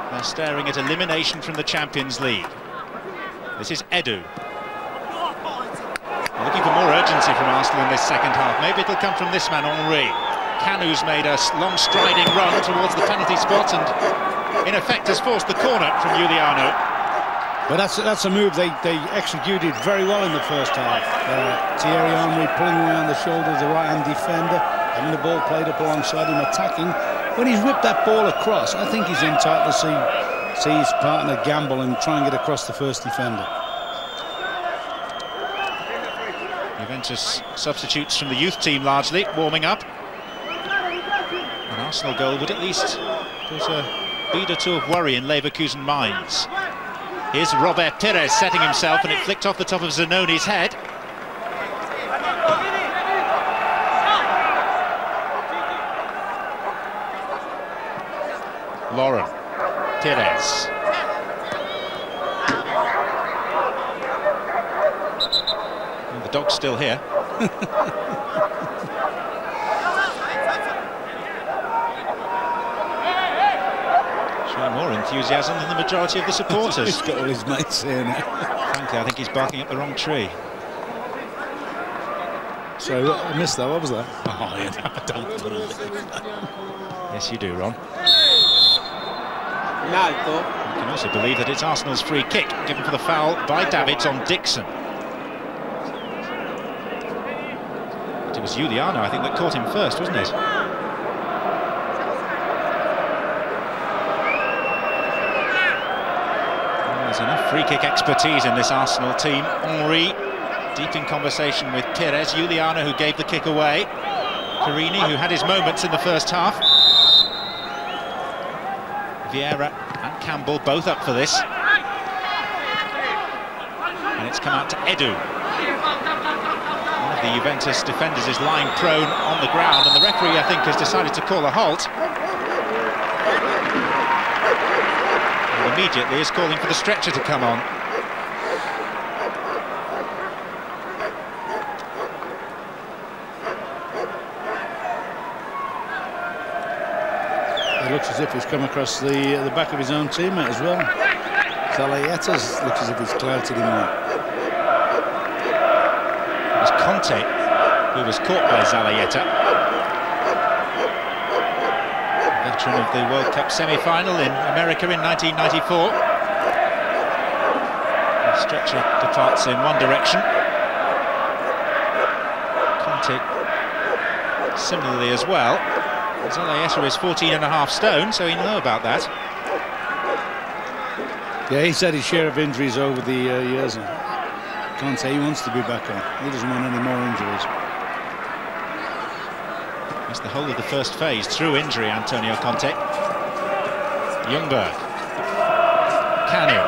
they're staring at elimination from the Champions League. This is Edu. Looking for more urgency from Arsenal in this second half. Maybe it'll come from this man, Henry. Canu's made a long striding run towards the penalty spot and in effect has forced the corner from Juliano. But that's a move they executed very well in the first half. Thierry Henry pulling around the shoulder of the right-hand defender, having the ball played up alongside him, attacking. When he's whipped that ball across, I think he's entitled to see his partner gamble and try and get across the first defender. Juventus substitutes from the youth team largely, warming up. An Arsenal goal would at least put a bead or two of worry in Leverkusen minds. Here's Robert Pires setting himself, and it flicked off the top of Zanoni's head. Lauren Pires. Well, the dog's still here. More enthusiasm than the majority of the supporters. He's got all his mates here now. Frankly, I think he's barking up the wrong tree. So I missed that. What was that? Oh, yeah, I don't believe that. Yes, you do, Ron. You can also believe that it's Arsenal's free kick, given for the foul by Davids on Dixon. It was Juliano, I think, that caught him first, wasn't it? There's enough free kick expertise in this Arsenal team. Henry, deep in conversation with Pires. Juliano, who gave the kick away. Carini, who had his moments in the first half. Vieira and Campbell both up for this. And it's come out to Edu. One of the Juventus defenders is lying prone on the ground, and the referee, I think, has decided to call a halt. And immediately is calling for the stretcher to come on. It looks as if he's come across the back of his own teammate as well. Zalaetas looks as if he's clouted him on. It was Conte who was caught by Zalaeta. Veteran of the World Cup semi-final in America in 1994. The stretcher departs in one direction. Conte similarly as well. Zalaeta is 14.5 stone, so he'll know about that. Yeah, he's had his share of injuries over the years. Conte, he wants to be back on. He doesn't want any more injuries. It's the whole of the first phase through injury, Antonio Conte. Ljungberg. Kanu.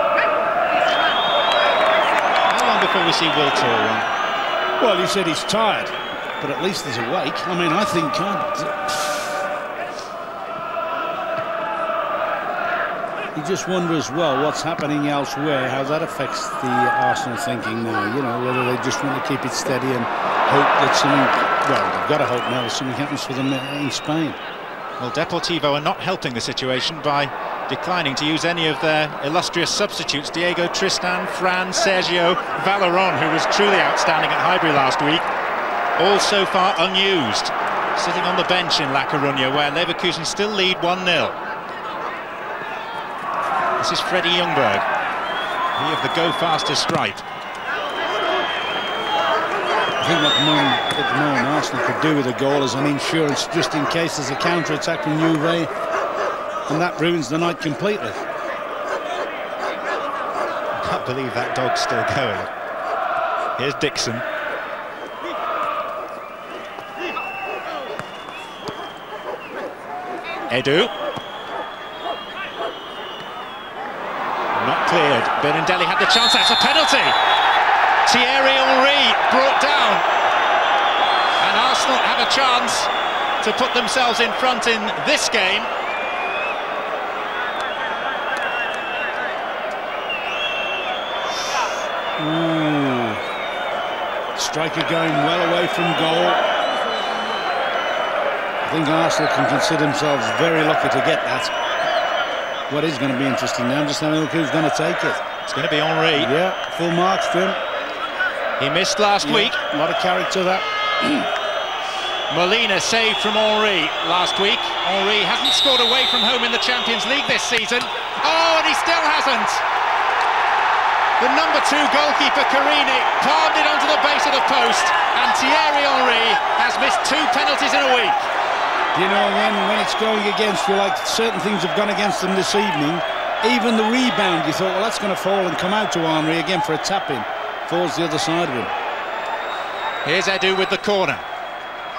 How long before we see Wiltor run? Well, you said he's tired, but at least he's awake. I mean, I think... You just wonder as well what's happening elsewhere, how that affects the Arsenal thinking now, you know, whether they just want to keep it steady and hope that something, well, they've got to hope now that something happens for them in Spain. Well, Deportivo are not helping the situation by declining to use any of their illustrious substitutes. Diego Tristan, Fran, Sergio, Valeron, who was truly outstanding at Highbury last week, all so far unused, sitting on the bench in La Coruña, where Leverkusen still lead 1-0. This is Freddie Ljungberg, he of the go faster stripe. I think what at the moment Arsenal could do with a goal as an insurance, just in case there's a counter-attack from Juve, and that ruins the night completely. I can't believe that dog's still going. Here's Dixon. Edu. Not cleared. Birindelli had the chance. That's a penalty. Thierry Henry brought down. And Arsenal have a chance to put themselves in front in this game. Ooh. Striker going well away from goal. I think Arsenal can consider themselves very lucky to get that. What is going to be interesting now, just having a look who's going to take it. It's going to be Henry. Yeah, full marks to him. He missed last week. A lot of character, that. Molina saved from Henry last week. Henry hasn't scored away from home in the Champions League this season. Oh, and he still hasn't. The number 2 goalkeeper, Carini, palmed it onto the base of the post, and Thierry Henry has missed 2 penalties in a week. You know, when it's going against you, like certain things have gone against them this evening, even the rebound, you thought, well, that's going to fall and come out to Henry again for a tap-in. Falls the other side of him. Here's Edu with the corner.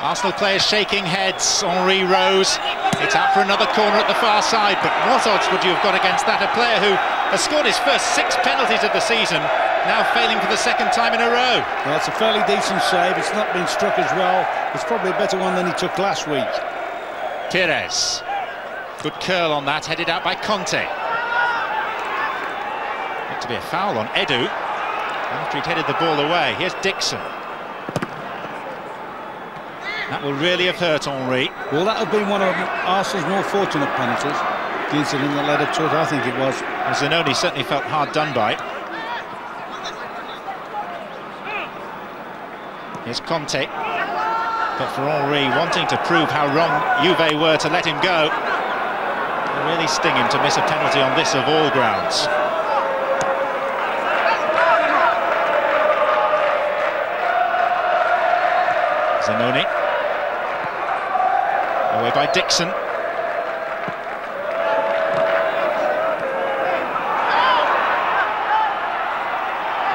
Arsenal players shaking heads. Henry rose. It's out for another corner at the far side, but what odds would you have got against that? A player who has scored his first 6 penalties of the season, now failing for the 2nd time in a row. Well, it's a fairly decent save. It's not been struck as well. It's probably a better one than he took last week. Pires. Good curl on that, headed out by Conte. Got to be a foul on Edu after he'd headed the ball away. Here's Dixon. That will really have hurt Henry. Well, that would have been one of Arsenal's more fortunate penalties. The incident that led up to it, I think it was. Zanoni certainly felt hard done by. Here's Conte. But for Henry, wanting to prove how wrong Juve were to let him go, there really sting him to miss a penalty on this of all grounds. Zanoni. Away by Dixon.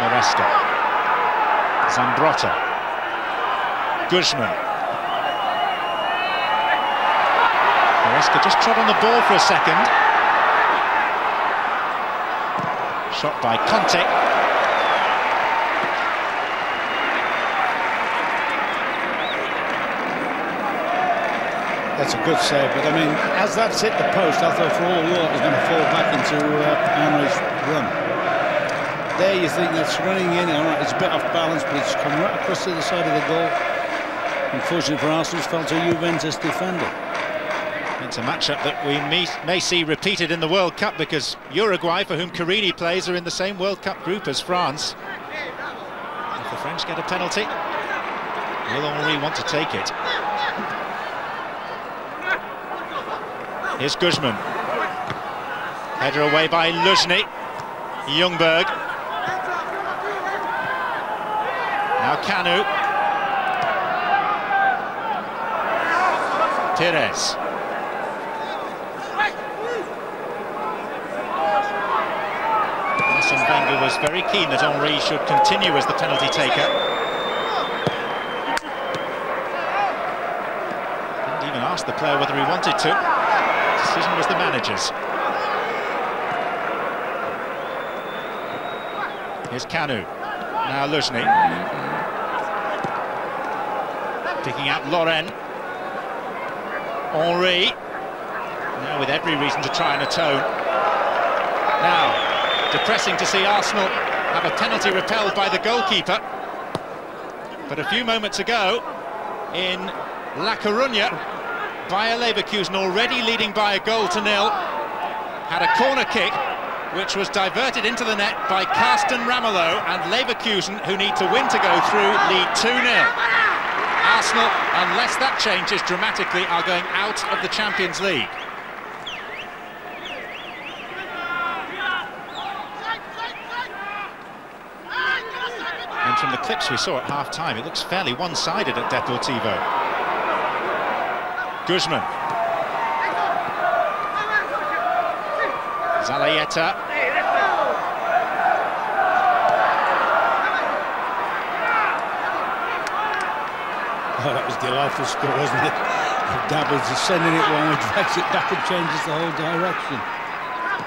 Maresca. Zambrotta. Guzman. Maresca just trod on the ball for a second. Shot by Conte. That's a good save, but I mean, as that's hit the post, I thought for all that was going to fall back into Henry's run. There you think that's running in, all right, it's a bit off balance, but it's come right across to the side of the goal. Unfortunately for Arsenal, it's fell to a Juventus defender. It's a matchup that we may see repeated in the World Cup, because Uruguay, for whom Carini plays, are in the same World Cup group as France. If the French get a penalty, will Henry want to take it? Here's Guzman. Header away by Luzhny. Ljungberg. Now Kanu. Pires. Wenger was very keen that Henry should continue as the penalty taker. Didn't even ask the player whether he wanted to. The decision was the manager's. Here's Kanu. Now Luzhny. Picking out Loren. Henry. Now with every reason to try and atone. Now, depressing to see Arsenal have a penalty repelled by the goalkeeper. But a few moments ago, in La Coruña, Bayer Leverkusen, already leading by 1-0, had a corner kick which was diverted into the net by Karsten Ramelow, and Leverkusen, who need to win to go through, lead 2-0. Arsenal, unless that changes dramatically, are going out of the Champions League. And from the clips we saw at half-time, it looks fairly one-sided at Deportivo. Guzman. Zalayeta. Oh, that was a delightful score, wasn't it? Davids is sending it one, which drags it back and changes the whole direction.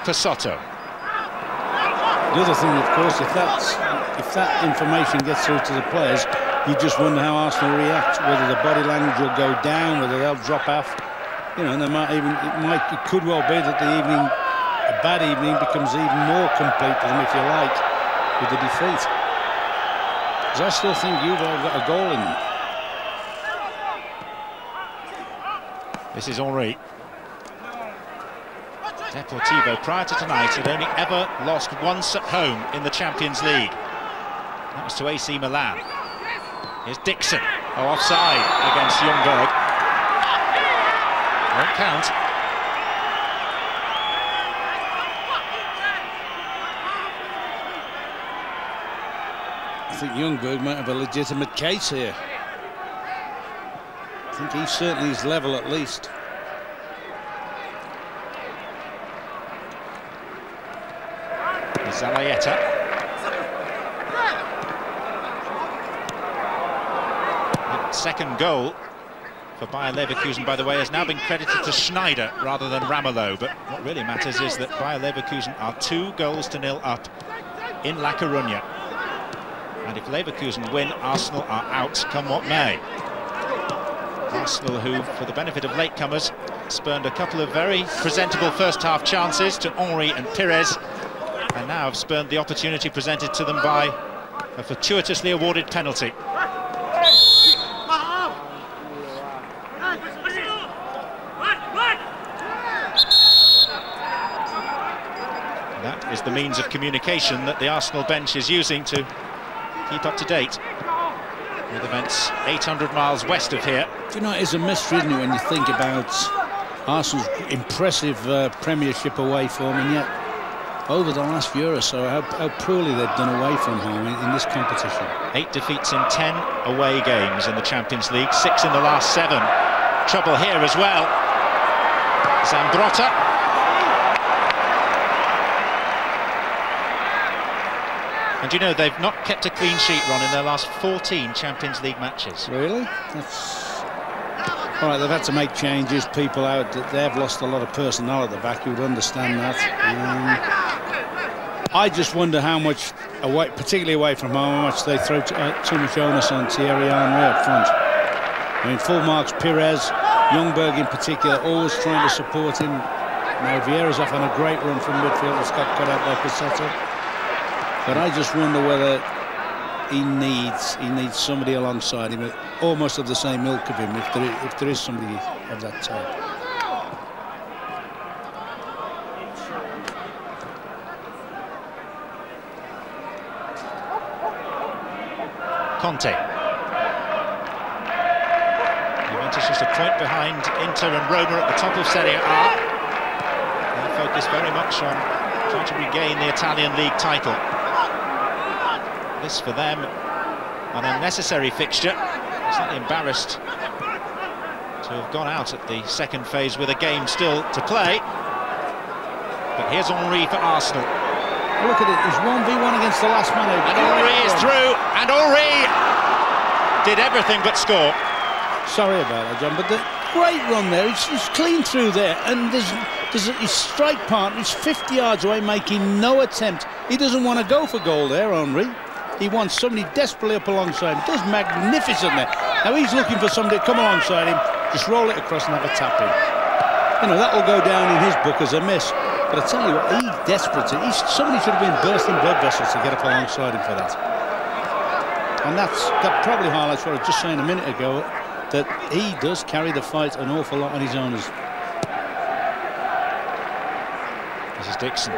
Pasotto. The other thing, of course, if that information gets through to the players, you just wonder how Arsenal react, whether the body language will go down, whether they'll drop off. You know, and they might even, it could well be that the evening, a bad evening, becomes even more complete for them, if you like, with the defeat. Because I still think Juve have got a goal in them. This is Henry. Deportivo, prior to tonight, had only ever lost once at home in the Champions League. That was to AC Milan. Here's Dixon. Oh, offside against Ljungberg. Won't count. I think Ljungberg might have a legitimate case here. I think he's certainly his level at least. Zalayeta. The second goal for Bayer Leverkusen, by the way, has now been credited to Schneider rather than Ramelow. But what really matters is that Bayer Leverkusen are 2-0 up in La Coruña. And if Leverkusen win, Arsenal are out, come what may. Arsenal, who, for the benefit of latecomers, spurned a couple of very presentable first-half chances to Henry and Pires, and now have spurned the opportunity presented to them by a fortuitously awarded penalty. That is the means of communication that the Arsenal bench is using to keep up to date with events 800 miles west of here. Do you know, it is a mystery, isn't it, when you think about Arsenal's impressive Premiership away form, and yet over the last year or so, how poorly they've done away from home in this competition. 8 defeats in 10 away games in the Champions League, 6 in the last 7. Trouble here as well. Zambrotta. And you know, they've not kept a clean sheet, Ron, in their last 14 Champions League matches. Really? That's... All right, they've had to make changes, people out. They've lost a lot of personnel at the back. You would understand that. I just wonder how much, away, particularly away from home, how much they throw too much onus on Thierry Henry up front. I mean, full marks, Pires, Ljungberg in particular, always trying to support him. Now Vieira's off on a great run from midfield. It's got cut out by Partido. But I just wonder whether he needs somebody alongside him, almost of the same ilk of him, if there is somebody of that type. Conte. Juventus just a point behind Inter and Roma at the top of Serie A. They focus very much on trying to regain the Italian league title. This for them, an unnecessary fixture. Slightly embarrassed to have gone out at the second phase with a game still to play. But here's Henry for Arsenal. Look at it, it's 1v1 against the last man. And Henry is through, and Henry did everything but score. Sorry about that, John, but the great run there. He's clean through there, and there's his strike partner is 50 yards away, making no attempt. He doesn't want to go for goal there, Henry. He wants somebody desperately up alongside him. Does magnificent there. Now he's looking for somebody to come alongside him, just roll it across and have a tap in. You know, that will go down in his book as a miss. But I tell you what, he's desperate. Somebody should have been bursting blood vessels to get up alongside him for that. And that probably highlights what I was just saying a minute ago, that he does carry the fight an awful lot on his owners. This is Dixon.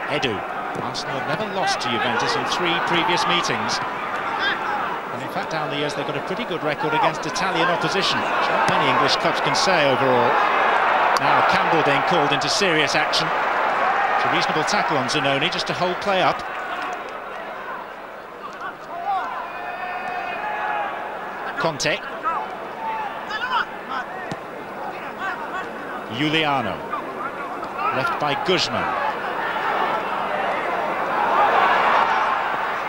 Edu. Arsenal have never lost to Juventus in 3 previous meetings. And in fact, down the years, they've got a pretty good record against Italian opposition, which not many English clubs can say overall. Now Campbell being called into serious action. It's a reasonable tackle on Zanoni just to hold play up. Conte. Giuliano. Left by Guzman.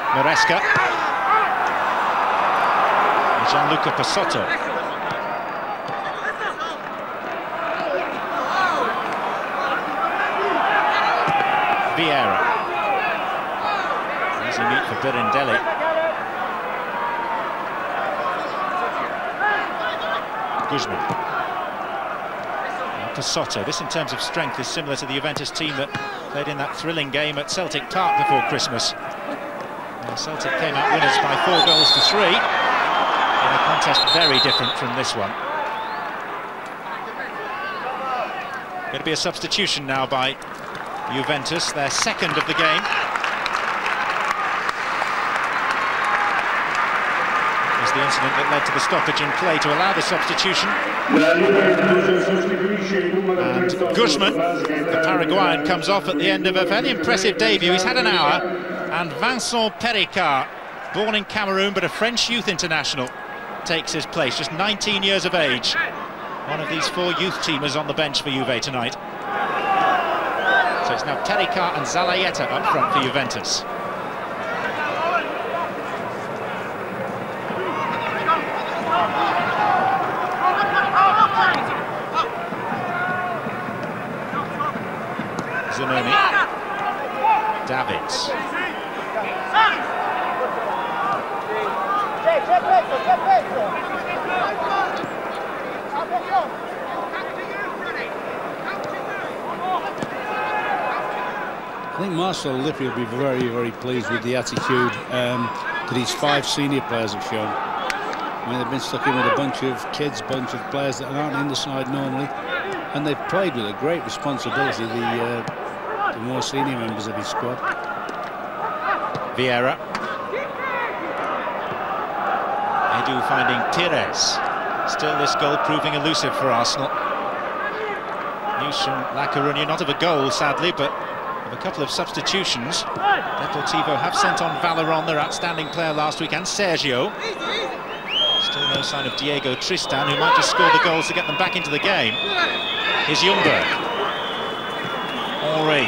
Maresca. Gianluca Pasotto. Vieira. Easy meet for Birindelli. Guzman. Pasotto. This in terms of strength is similar to the Juventus team that played in that thrilling game at Celtic Park before Christmas. Celtic came out winners by 4 goals to 3 in a contest very different from this one. Going to be a substitution now by Juventus, their second of the game. Is the incident that led to the stoppage in play to allow the substitution. And Guzman, the Paraguayan, comes off at the end of a fairly impressive debut. He's had an hour. And Vincent Pericard, born in Cameroon but a French youth international, takes his place, just 19 years of age. One of these 4 youth teamers on the bench for Juve tonight. So it's now Pericard and Zalayeta up front for Juventus. Zanoni. Davids. I think Marcel Lippi will be very, very pleased with the attitude that his 5 senior players have shown. I mean, they've been stuck in with a bunch of kids, bunch of players that aren't in the side normally, and they've played with a great responsibility, the more senior members of his squad. Vieira. Edu finding Pires. Still this goal proving elusive for Arsenal. News from La Coruña, not of a goal sadly, but of a couple of substitutions. Deportivo have sent on Valeron, their outstanding player last week, and Sergio. Still no sign of Diego Tristan, who might just score the goals to get them back into the game. Here's Ljungberg. Henry.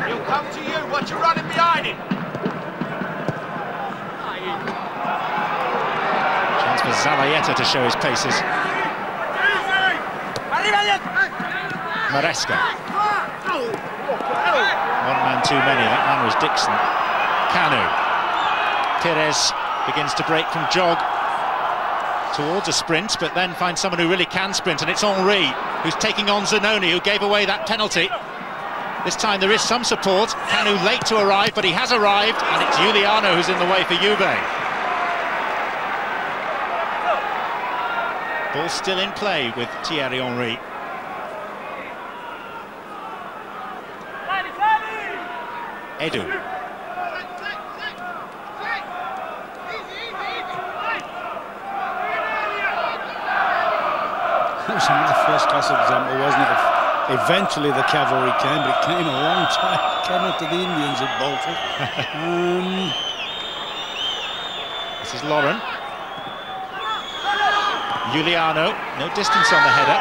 He'll come to you. What you running behind him? Chance for Zalayeta to show his paces. Maresca. One man too many, that man was Dixon. Kanu. Pires begins to break from jog towards a sprint, but then finds someone who really can sprint, and it's Henry who's taking on Zanoni, who gave away that penalty. This time there is some support. Kanu late to arrive, but he has arrived, and it's Juliano who's in the way for Juve. Ball still in play with Thierry Henry. Edu. That was another first-class example, wasn't it? Eventually the cavalry came, but it came a long time. It came after the Indians had bolted. This is Lauren. Juliano, no distance on the header.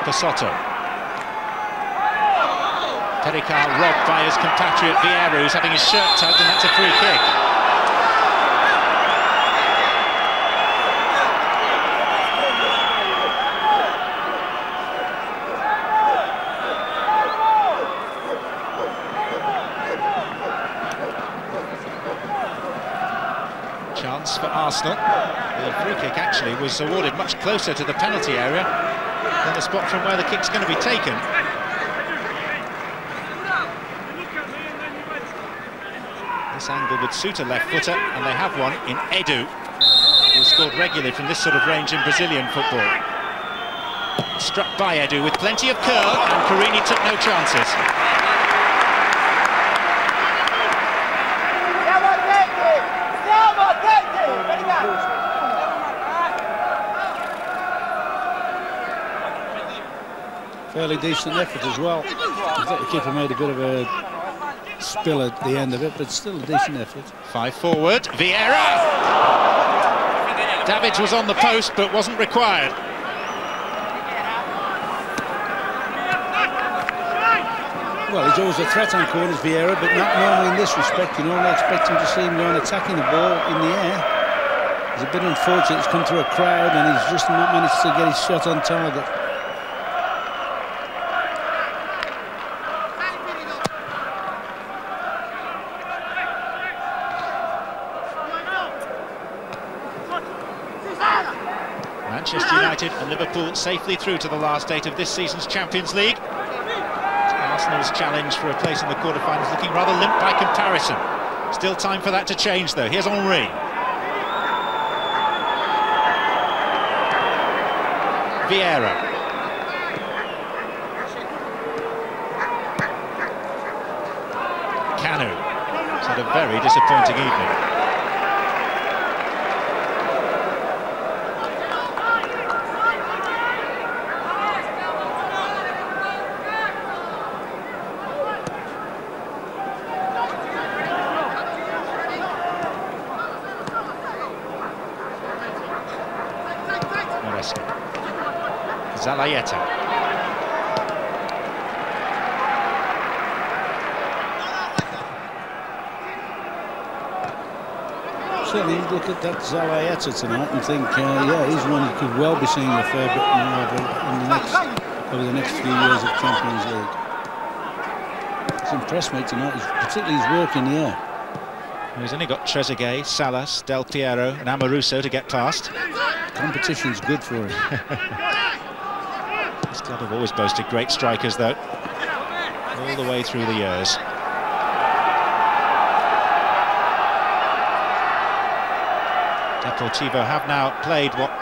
Pasotto. Pericar robbed by his compatriot Vieira, who's having his shirt tugged, and that's a free kick. Chance for Arsenal. The free kick actually was awarded much closer to the penalty area than the spot from where the kick's going to be taken. This angle would suit a left footer, and they have one in Edu, who scored regularly from this sort of range in Brazilian football. Struck by Edu with plenty of curl, and Carini took no chances. Fairly decent effort as well. I thought the keeper made a bit of a spill at the end of it, but still a decent effort. 5 forward, Vieira! Davids was on the post, but wasn't required. Well, he's always a threat on corners, Vieira, but not normally in this respect. You normally expect him to see him going attacking the ball in the air. It's a bit unfortunate. He's come through a crowd and he's just not managed to get his shot on target. Manchester United and Liverpool safely through to the last 8 of this season's Champions League. Arsenal's challenge for a place in the quarter-finals looking rather limp by comparison. Still time for that to change, though. Here's Henry. Vieira. Kanu. He's had a very disappointing evening. Zalayeta. Certainly, you look at that Zalayeta tonight and think, yeah, he's one who could well be seeing a fair bit more over the next few years of Champions League. It's impressed me tonight, particularly his work in the air. He's only got Trezeguet, Salas, Del Piero and Amoruso to get past. Competition's good for him. This club have always boasted great strikers, though, all the way through the years. Deportivo have now played what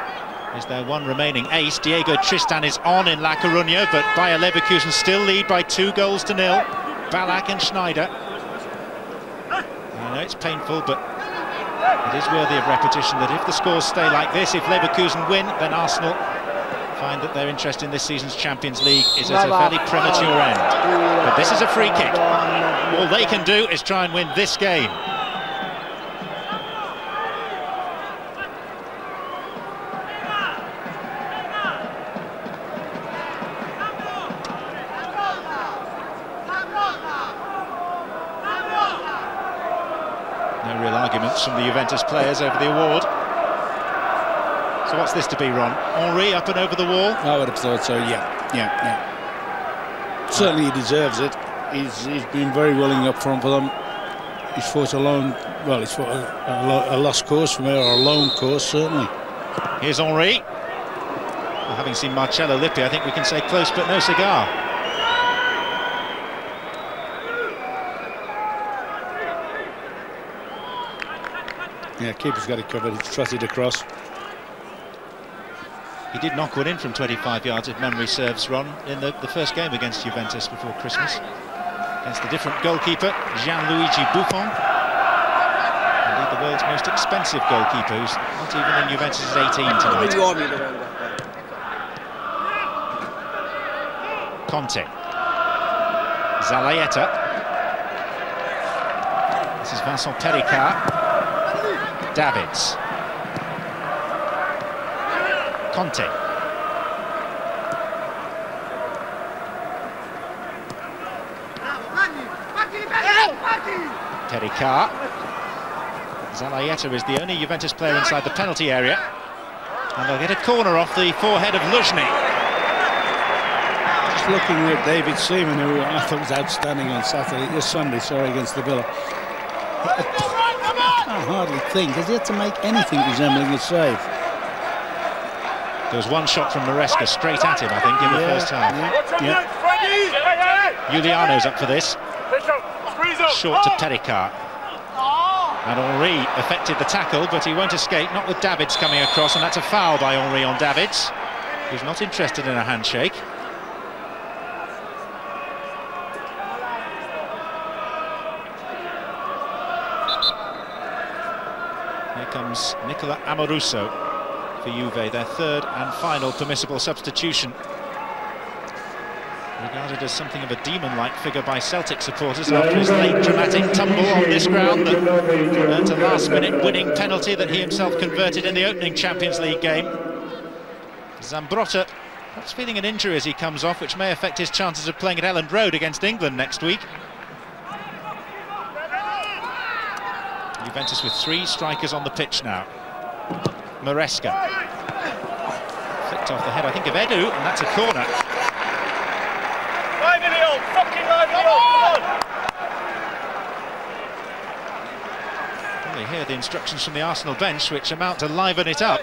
is their one remaining ace. Diego Tristan is on in La Coruña, but Bayer Leverkusen still lead by 2-0. Ballack and Schneider. I know it's painful, but it is worthy of repetition that if the scores stay like this, if Leverkusen win, then Arsenal find that their interest in this season's Champions League is at a fairly premature end. But this is a free kick. All they can do is try and win this game. No real arguments from the Juventus players over the award. So what's this to be, Ron? Henry up and over the wall? I would have thought so, yeah. Certainly he deserves it. He's been very willing up front for them. He's fought a lost course for me, or a lone course, certainly. Here's Henry. Well, having seen Marcello Lippi, I think we can say close but no cigar. Yeah, keeper's got it covered. He's trotted across. He did knock one in from 25 yards, if memory serves, Ron, in the first game against Juventus before Christmas. Against the different goalkeeper, Gianluigi Buffon. Indeed, the world's most expensive goalkeeper, who's not even in Juventus' 18 tonight. Conte. Zalaeta. This is Vincent Pericard. Davids. Conte. Pericard. Zalaeta is the only Juventus player inside the penalty area. And they'll get a corner off the forehead of Luzhny. Just looking at David Seaman, who I thought was outstanding on Sunday, against the Villa. I can't hardly think. Has he had to make anything resembling a save? There was one shot from Maresca straight at him, I think, in the first half. Juliano's up for this. Short to Pericard. And Henry affected the tackle, but he won't escape, not with Davids coming across, and that's a foul by Henry on Davids, who's not interested in a handshake. Here comes Nicola Amoruso for Juve, their third and final permissible substitution. Regarded as something of a demon-like figure by Celtic supporters after his late dramatic tumble on this ground that earned a last-minute winning penalty that he himself converted in the opening Champions League game. Zambrotta perhaps feeling an injury as he comes off, which may affect his chances of playing at Elland Road against England next week. Juventus with 3 strikers on the pitch now. Maresca. Flicked off the head, I think, of Edu, and that's a corner. Well, you hear the instructions from the Arsenal bench, which amount to liven it up.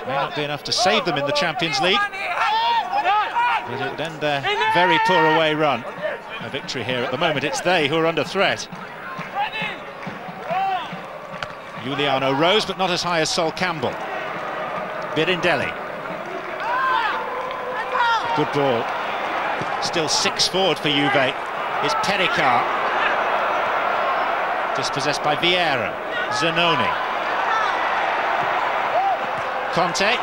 May not be enough to save them in the Champions League, but it would end their very poor away run. A victory here at the moment, it's they who are under threat. Juliano rose, but not as high as Sol Campbell. Birindelli. Good ball. Still 6 forward for Juve. Is Pericard. Dispossessed by Vieira. Zanoni. Conte.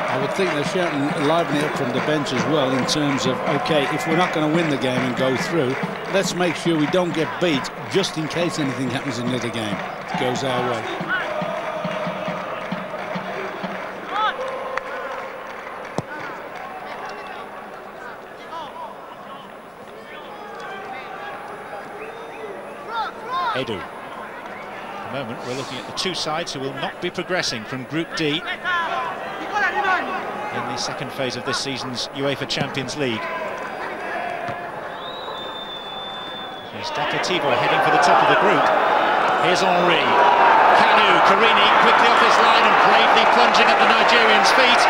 I would think they're shouting, livening up from the bench as well, in terms of, OK, if we're not going to win the game and go through, let's make sure we don't get beat, just in case anything happens in the other game. It goes our way. Edu. At the moment, we're looking at the 2 sides who will not be progressing from Group D in the second phase of this season's UEFA Champions League. Here's Deportivo heading for the top of the group. Here's Henry. Kanu, Carini quickly off his line and bravely plunging at the Nigerian's feet.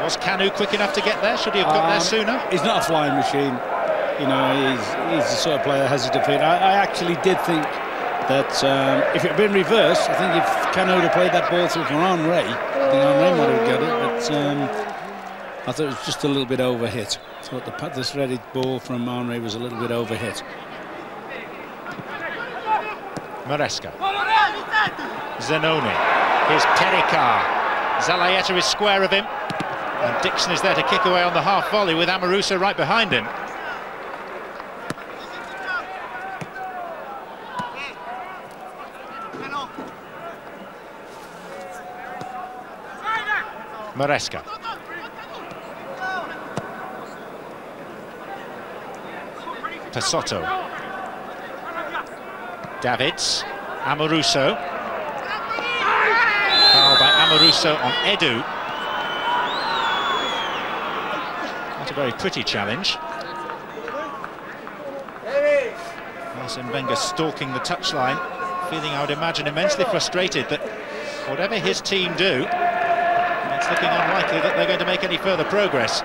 Was Kanu quick enough to get there? Should he have got there sooner? He's not a flying machine. You know, he's the sort of player that has his defeat. I actually did think that if it had been reversed, I think if Kanu would have played that ball through for Henry, I think Henry might have got it, but I thought it was just a little bit overhit. I thought the threaded ball from Henry was a little bit overhit. Maresca. Zanoni. Here's Pericard. Zalaeta is square of him. And Dixon is there to kick away on the half volley with Amoruso right behind him. Maresca. Pesotto. Davids. Amoruso. Foul by Amoruso on Edu. Not a very pretty challenge. Arsene Wenger stalking the touchline, feeling, I would imagine, immensely frustrated that whatever his team do, it's looking unlikely that they're going to make any further progress.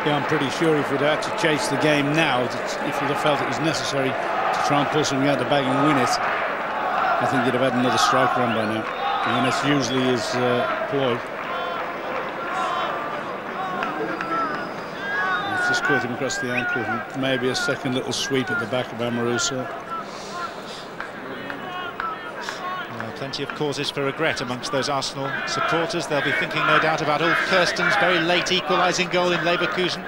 Yeah, I'm pretty sure if we'd had to chase the game now, if he'd have felt it was necessary to try and pull something out of the bag and win it, I think he'd have had another strike run by now. And that's usually his ploy. It's just caught him across the ankle. And maybe a second little sweep at the back of Amoruso. Plenty of causes for regret amongst those Arsenal supporters. They'll be thinking, no doubt, about Ulf Kirsten's very late equalising goal in Leverkusen,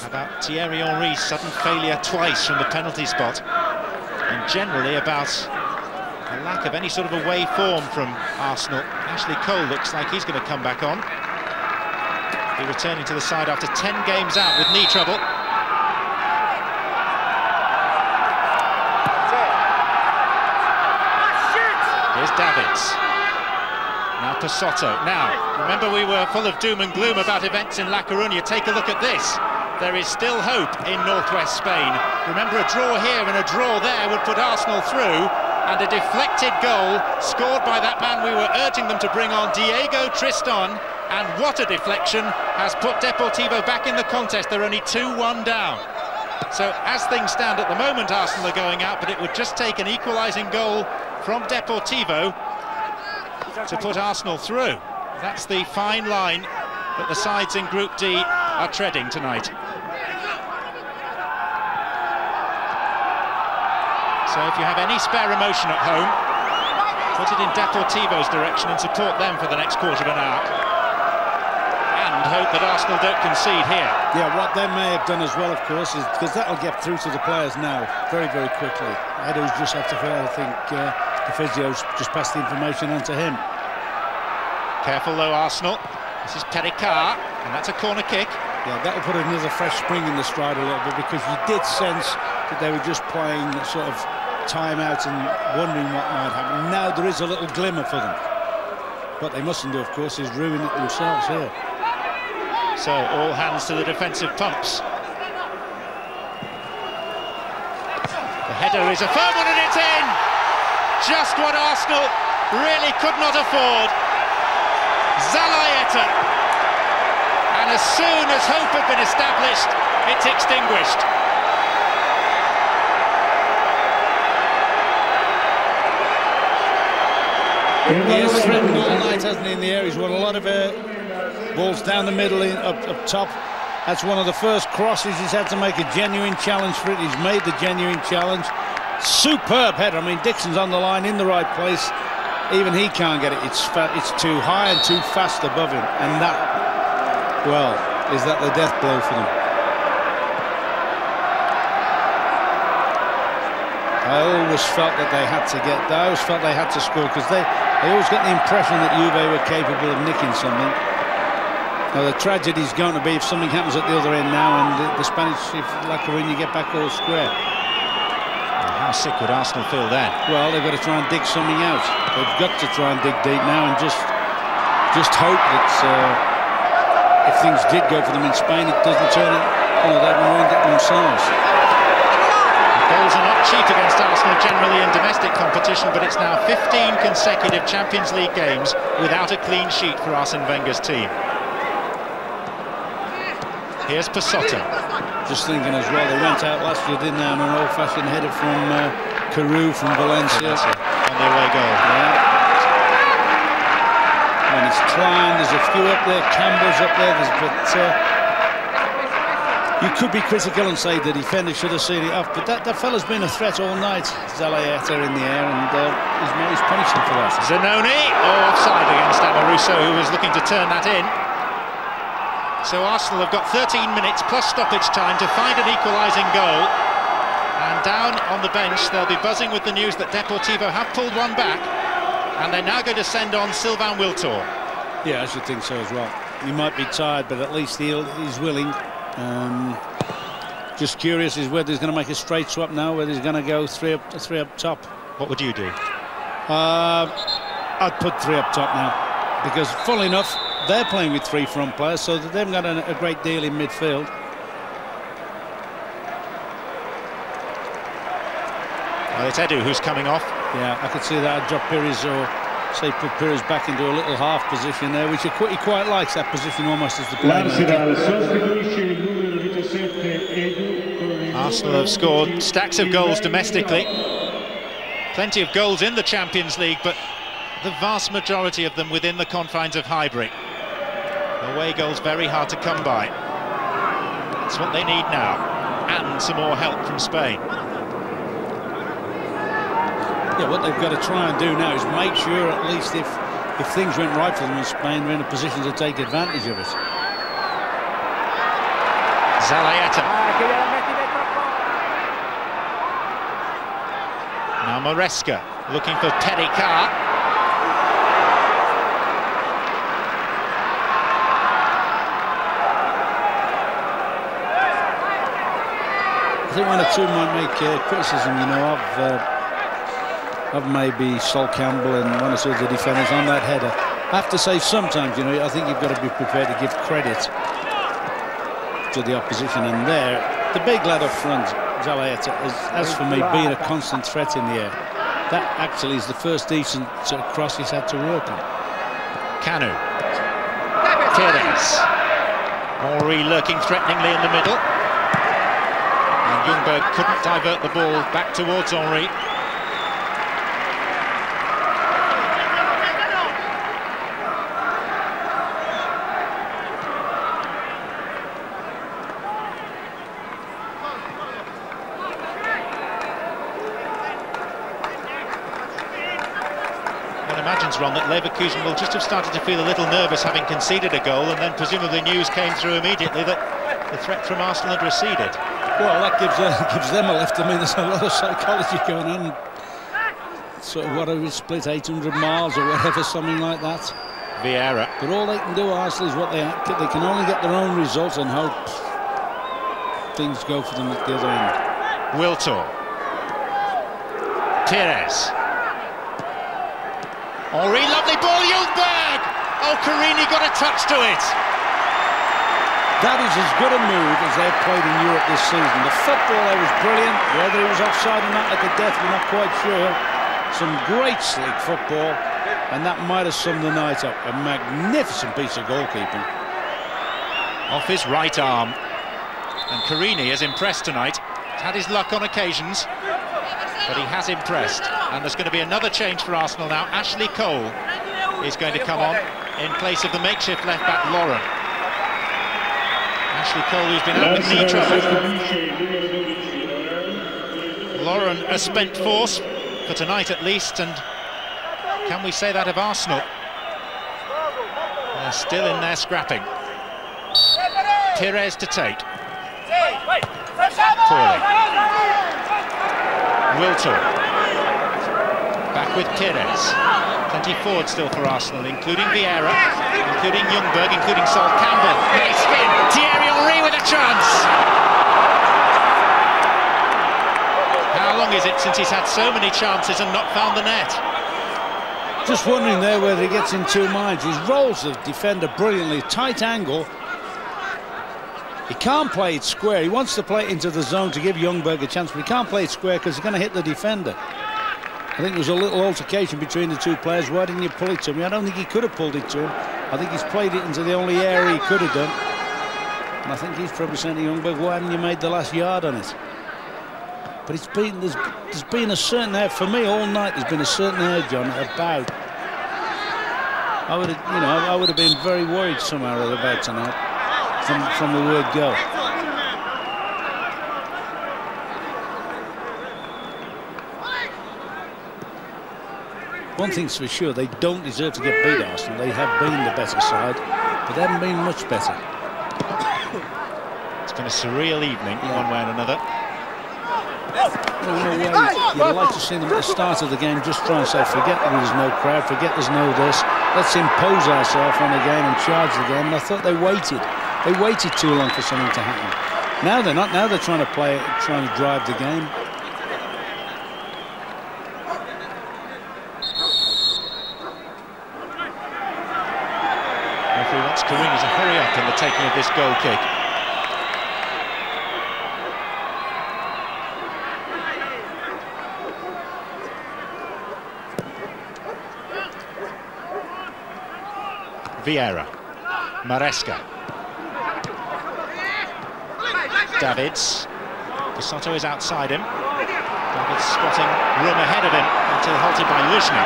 about Thierry Henry's sudden failure twice from the penalty spot, and generally about a lack of any sort of away form from Arsenal. Ashley Cole looks like he's going to come back on. He'll be returning to the side after 10 games out with knee trouble. Here's Davids. Now Pesotto. Now, remember we were full of doom and gloom about events in La Coruña. Take a look at this. There is still hope in northwest Spain. Remember, a draw here and a draw there would put Arsenal through, and a deflected goal scored by that man we were urging them to bring on, Diego Tristan, and what a deflection has put Deportivo back in the contest. They're only 2-1 down. So as things stand at the moment, Arsenal are going out, but it would just take an equalising goal from Deportivo to put Arsenal through. That's the fine line that the sides in Group D are treading tonight. So if you have any spare emotion at home, put it in Deportivo's direction and support them for the next quarter of an hour. And hope that Arsenal don't concede here. Yeah, what they may have done as well, of course, is because that'll get through to the players now very, very quickly. Edu's just have to feel, I think, the physio's just passed the information on to him. Careful though, Arsenal. This is Pericard, and that's a corner kick. Yeah, that'll put another fresh spring in the stride a little bit, because you did sense that they were just playing sort of time out and wondering what might happen. Now there is a little glimmer for them. What they mustn't do, of course, is ruin it themselves here. So all hands to the defensive pumps. The header is a firm one and it's in! Just what Arsenal really could not afford. Zalaeta. And as soon as hope had been established, it's extinguished. He has threatened all night, hasn't he, in the air? He's won a lot of balls down the middle, up top. That's one of the first crosses he's had to make a genuine challenge for it. He's made the genuine challenge. Superb header. I mean, Dixon's on the line in the right place. Even he can't get it. It's too high and too fast above him. And that, well, is that the death blow for them? I always felt that they had to I always felt they had to score, because they always got the impression that Juve were capable of nicking something. Now the tragedy is going to be if something happens at the other end now, and the Spanish, if La Coruña get back all square. How sick would Arsenal feel then? Well, they've got to try and dig something out. They've got to try and dig deep now and just hope that if things did go for them in Spain, it doesn't turn it, you know, they've ruined it themselves. Goals are not cheap against Arsenal generally in domestic competition, but it's now 15 consecutive Champions League games without a clean sheet for Arsene Wenger's team. Here's Partido. Just thinking as well, they went out last year, didn't they, on an old-fashioned header from Carew from Valencia. On the away goal. Yeah. And it's Klein, there's a few up there, Campbell's up there, but you could be critical and say the defender should have seen it off, but that fella's been a threat all night. Zalaeta in the air, and he's punished him for that. Zanoni, offside against Amoruso, who was looking to turn that in. So Arsenal have got 13 minutes plus stoppage time to find an equalising goal. And down on the bench, they'll be buzzing with the news that Deportivo have pulled one back. And they're now going to send on Sylvain Wiltor. Yeah, I should think so as well. He might be tired, but at least he's willing. Just curious is whether he's going to make a straight swap now, whether he's going to go three up top. What would you do? I'd put 3 up top now, because funnily enough, they're playing with 3 front players, so that they've got a great deal in midfield. Well, it's Edu who's coming off. Yeah, I could see that. I'd drop Pires, or say put Pires back into a little half position there, which he quite likes that position almost as the player. Arsenal have scored stacks of goals domestically. Plenty of goals in the Champions League, but the vast majority of them within the confines of Highbury. Away goals very hard to come by. That's what they need now, and some more help from Spain. Yeah, what they've got to try and do now is make sure, at least if things went right for them in Spain, they're in a position to take advantage of it. Zalaeta. Now Maresca looking for Pericard. I think 1 or 2 might make criticism, you know, of maybe Sol Campbell and 1 or 2 of the defenders on that header. I have to say, sometimes, you know, I think you've got to be prepared to give credit to the opposition. And there, the big lad up front, Zalaeta, has for me been a constant threat in the air. That actually is the first decent cross he's had to work on. Canu. Pires. Henry lurking threateningly in the middle. And Ljungberg couldn't divert the ball back towards Henry. Ron, that Leverkusen will just have started to feel a little nervous having conceded a goal, and then presumably news came through immediately that the threat from Arsenal had receded. Well, that gives them a lift. I mean, there's a lot of psychology going on. Sort of, what are we split, 800 miles or whatever, something like that. Vieira. But all they can do, Arsenal, is what they can only get their own results and hope things go for them at the other end. Wiltor. Pires. Henry, lovely ball, Ljungberg! Oh, Carini got a touch to it. That is as good a move as they've played in Europe this season. The football there was brilliant. Whether it was offside or not at the death, we're not quite sure. Some great slick football, and that might have summed the night up. A magnificent piece of goalkeeping. Off his right arm. And Carini has impressed tonight. He's had his luck on occasions, but he has impressed. And there's going to be another change for Arsenal now. Ashley Cole is going to come on in place of the makeshift left-back Lauren. Ashley Cole, who's been out with knee trouble. Lauren, a spent force for tonight at least, and can we say that of Arsenal? They're still in there scrapping. Pires to take. Poorly. Wiltor. Back with Pires. Plenty forward still for Arsenal, including Vieira, including Ljungberg, including Sol Campbell. Nice spin. Thierry Henry with a chance. How long is it since he's had so many chances and not found the net? Just wondering there whether he gets in 2 minds. He rolls the defender brilliantly, tight angle. He can't play it square. He wants to play it into the zone to give Ljungberg a chance, but he can't play it square because he's going to hit the defender. I think there was a little altercation between the two players. Why didn't you pull it to him? I don't think he could have pulled it to him. I think he's played it into the only area he could have done. And I think he's probably saying to Ljungberg, why haven't you made the last yard on it? But it's been, there's been a certain edge, for me all night, there's been a certain edge on it about. I would have been very worried somehow or other about tonight from the word go. One thing's for sure, they don't deserve to get beat, Arsenal. They have been the better side, but they haven't been much better. It's been a surreal evening, one way and another. You'd like to see them at the start of the game just try and say, forget that there's no crowd, forget there's no this, let's impose ourselves on the game and charge the game. And I thought they waited too long for something to happen. Now they're not. Now they're trying to play it, trying to drive the game. Referee wants Karini to hurry up in the taking of this goal kick. Vieira, Maresca, Davids, Pisotto is outside him, Davids spotting room ahead of him until halted by Luzhny.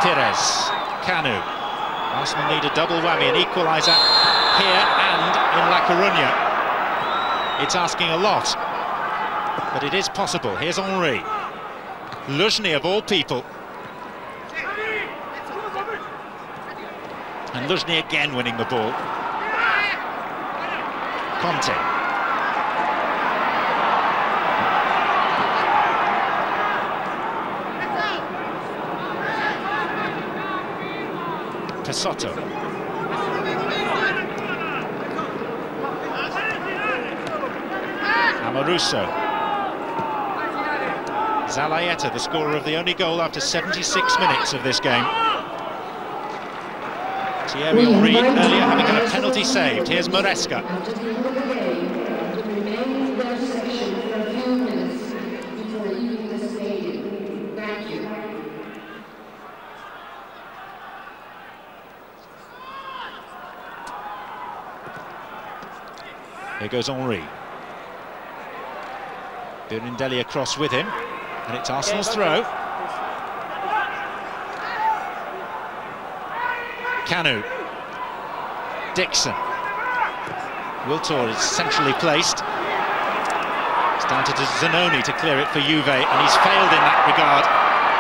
Pires, Kanu, Arsenal need a double whammy, an equaliser here and in La Coruña. It's asking a lot, but it is possible. Here's Henry. Luzhny of all people. And Luzhny again winning the ball. Conte. Pisotto. Amoruso. Zalaeta, the scorer of the only goal after 76 minutes of this game. Thierry Henry earlier having had a penalty saved. Here's Maresca. Here goes Henry. Birindelli across with him. And it's Arsenal's throw. Kanu. Dixon. Wiltor is centrally placed. It's down to Zanoni to clear it for Juve, and he's failed in that regard.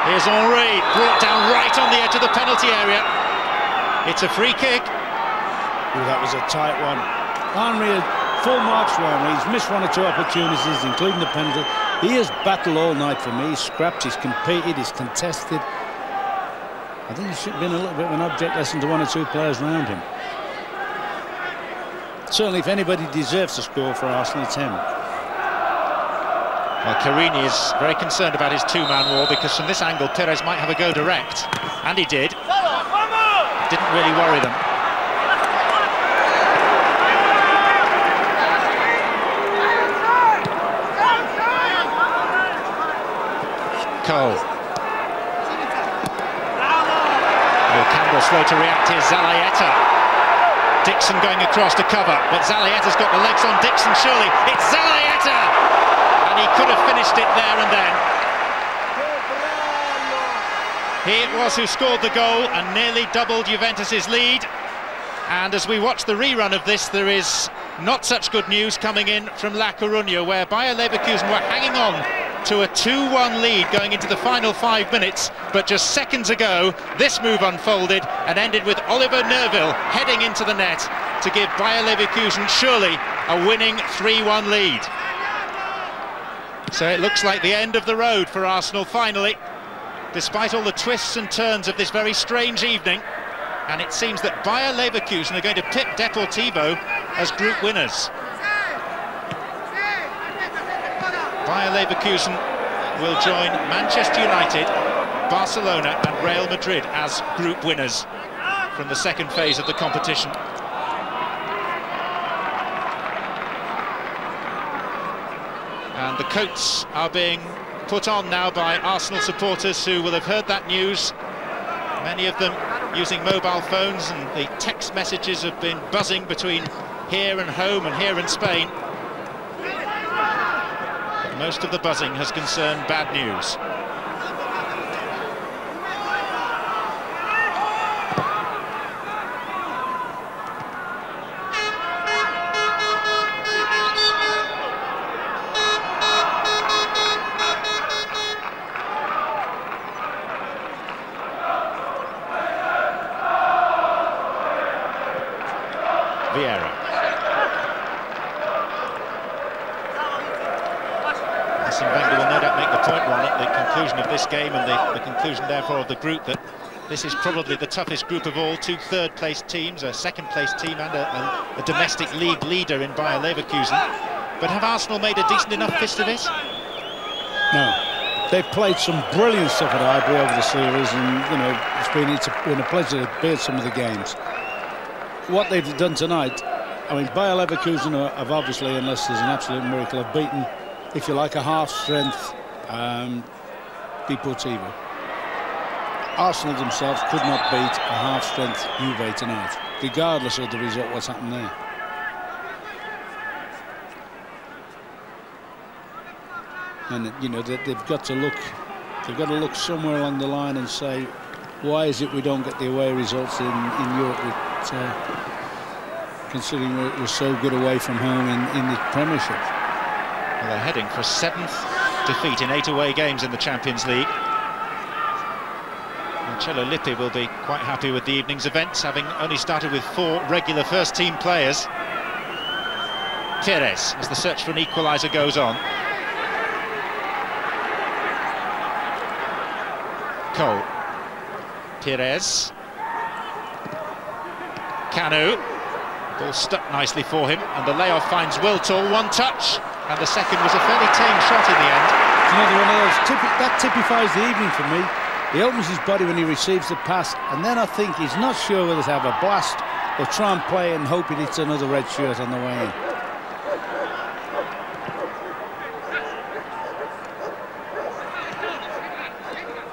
Here's Henry, brought down right on the edge of the penalty area. It's a free kick. Ooh, that was a tight one. Henry, full marks for Henry. He's missed one or two opportunities, including the penalty. He has battled all night for me. He's scrapped, he's competed, he's contested. I think he should have been a little bit of an object lesson to one or two players around him. Certainly, if anybody deserves to score for Arsenal, it's him. Well, Karini is very concerned about his two-man wall because from this angle, Pires might have a go direct. And he did. Didn't really worry them. Cole. Campbell slow to react here. Zalaeta. Dixon going across to cover, but Zalaeta's got the legs on Dixon, surely. It's Zalaeta! And he could have finished it there and then. He it was who scored the goal and nearly doubled Juventus's lead. And as we watch the rerun of this, there is not such good news coming in from La Coruña, where Bayer Leverkusen were hanging on to a 2-1 lead going into the final 5 minutes, but just seconds ago this move unfolded and ended with Oliver Neuville heading into the net to give Bayer Leverkusen surely a winning 3-1 lead. So it looks like the end of the road for Arsenal finally, despite all the twists and turns of this very strange evening, and it seems that Bayer Leverkusen are going to pit Deportivo as group winners. Bayer Leverkusen will join Manchester United, Barcelona and Real Madrid as group winners. from the second phase of the competition. And the coats are being put on now by Arsenal supporters who will have heard that news. Many of them using mobile phones, and the text messages have been buzzing between here and home and here in Spain. But most of the buzzing has concerned bad news. Game and the conclusion therefore of the group, that this is probably the toughest group of all. Two third-place teams, a second-place team and a domestic league leader in Bayer Leverkusen. But have Arsenal made a decent enough fist of it? No. They've played some brilliant stuff at Highbury over the series, and you know it's been a pleasure to be at some of the games. What they've done tonight, I mean, Bayer Leverkusen have obviously, unless there's an absolute miracle, have beaten, if you like, a half-strength Partido. Arsenal themselves could not beat a half-strength Juve tonight, regardless of the result, what's happened there. And you know they've got to look somewhere along the line and say, why is it we don't get the away results in Europe? Considering we're so good away from home in the Premiership. Well, they're heading for 7th defeat in 8 away games in the Champions League. Marcello Lippi will be quite happy with the evening's events, having only started with 4 regular first-team players. Pires, as the search for an equaliser goes on. Cole. Pires. Kanu. Ball stuck nicely for him, and the layoff finds Wiltor. One touch, and the second was a fairly tame shot in the end. Another one of those, that typifies the evening for me. He opens his body when he receives the pass, and then I think he's not sure whether to have a blast or try and play and hope it hits another red shirt on the way in.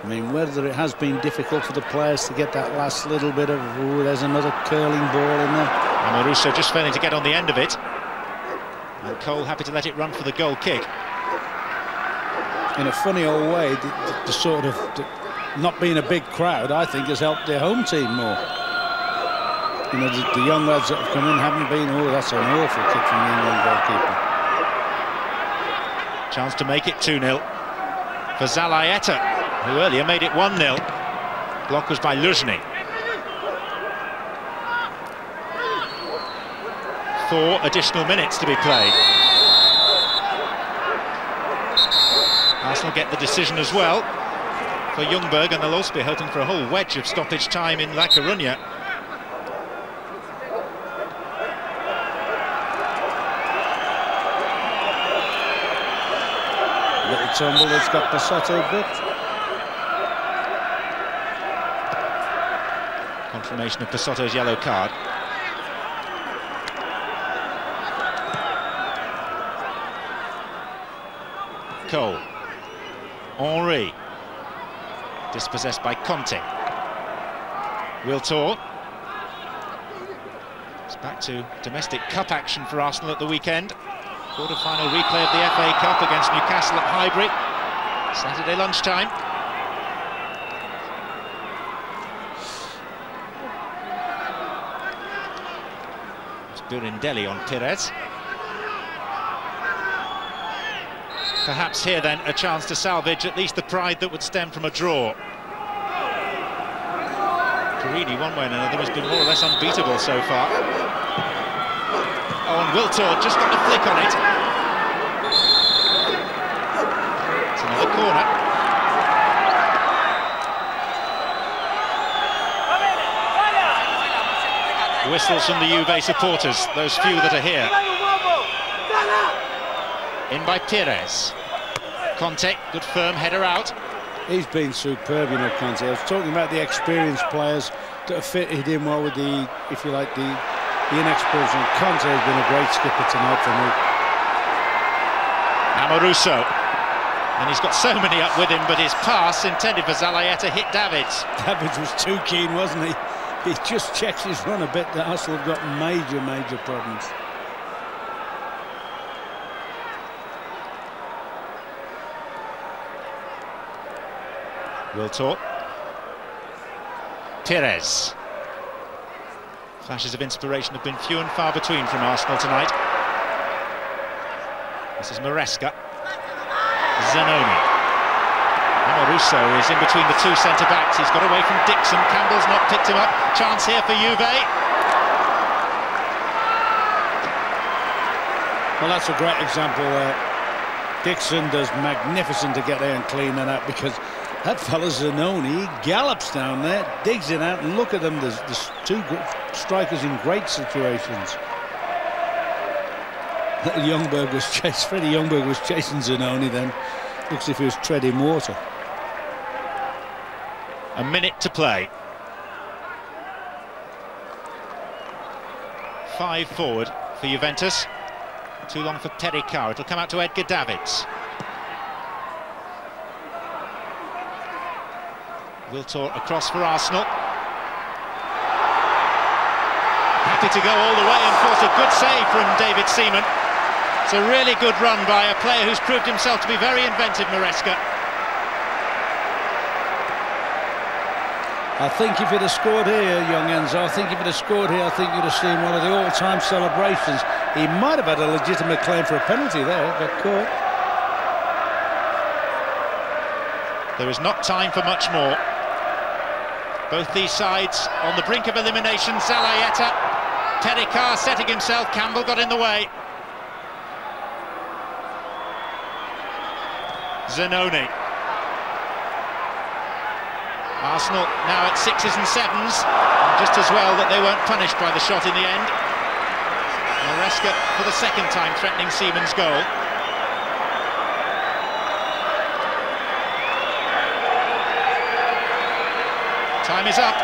I mean, whether it has been difficult for the players to get that last little bit of, ooh, there's another curling ball in there. And Russo just failing to get on the end of it. And Cole happy to let it run for the goal kick. In a funny old way, the sort of not being a big crowd, I think, has helped their home team more. You know, the young lads that have come in haven't been, oh, that's an awful kick from the England goalkeeper. Chance to make it 2-0 for Zalaeta, who earlier made it 1-0. Block was by Luzhny. 4 additional minutes to be played. Arsenal get the decision as well for Ljungberg, and they'll also be hoping for a whole wedge of stoppage time in La Coruña. Little tumble that's got Passotto booked. Confirmation of Passotto's yellow card. Cole. Henry. Dispossessed by Conte. Wiltor. It's back to domestic cup action for Arsenal at the weekend. Quarter-final replay of the FA Cup against Newcastle at Highbury. Saturday lunchtime. It's Birindelli on Pires. Perhaps here then a chance to salvage at least the pride that would stem from a draw. Carini, one way and another, has been more or less unbeatable so far. Oh, and Wiltor just got the flick on it. It's another corner. Whistles from the Juve supporters, those few that are here. In by Pires. Conte, good firm header out. He's been superb, you know, Conte. I was talking about the experienced players that have fitted in well with the, if you like, the inexperienced. And Conte has been a great skipper tonight for me. Amoruso. And he's got so many up with him, but his pass intended for Zalayeta hit Davids. Davids was too keen, wasn't he? He just checks his run a bit. That Arsenal have got major problems. Wiltor. Pires. Flashes of inspiration have been few and far between from Arsenal tonight. This is Maresca. Zanoni. Amoruso is in between the two centre-backs. He's got away from Dixon. Campbell's not picked him up. Chance here for Juve. Well, that's a great example there. Dixon does magnificent to get there and clean that up, because that fella Zanoni, he gallops down there, digs it out, and look at them. There's two strikers in great situations. Little Youngberg was chased. Freddie Youngberg was chasing Zanoni then. Looks as if he was treading water. A minute to play. 5 forward for Juventus. Too long for Pericard. It'll come out to Edgar Davids. Wiltor across for Arsenal. Happy to go all the way and force a good save from David Seaman. It's a really good run by a player who's proved himself to be very inventive, Maresca. I think if he'd have scored here, young Enzo, I think you'd have seen one of the all-time celebrations. He might have had a legitimate claim for a penalty there, got caught. There is not time for much more. Both these sides on the brink of elimination. Zalayeta, Pericard setting himself. Campbell got in the way. Zanoni. Arsenal now at 6s and 7s, just as well that they weren't punished by the shot in the end. Maresca for the second time threatening Seaman's goal. Time is up.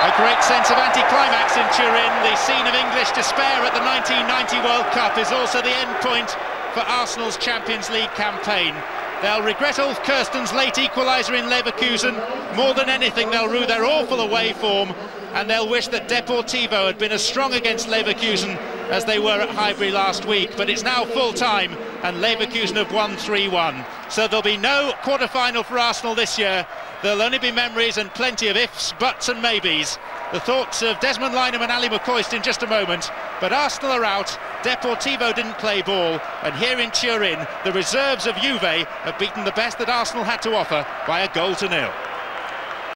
A great sense of anticlimax in Turin. The scene of English despair at the 1990 World Cup is also the end point for Arsenal's Champions League campaign. They'll regret Ulf Kirsten's late equaliser in Leverkusen. More than anything, they'll rue their awful away form, and they'll wish that Deportivo had been as strong against Leverkusen as they were at Highbury last week. But it's now full time, and Leverkusen have won 3-1. So there'll be no quarter-final for Arsenal this year. There'll only be memories and plenty of ifs, buts and maybes. The thoughts of Desmond Lynam and Ali McCoist in just a moment. But Arsenal are out, Deportivo didn't play ball, and here in Turin, the reserves of Juve have beaten the best that Arsenal had to offer by a 1-0.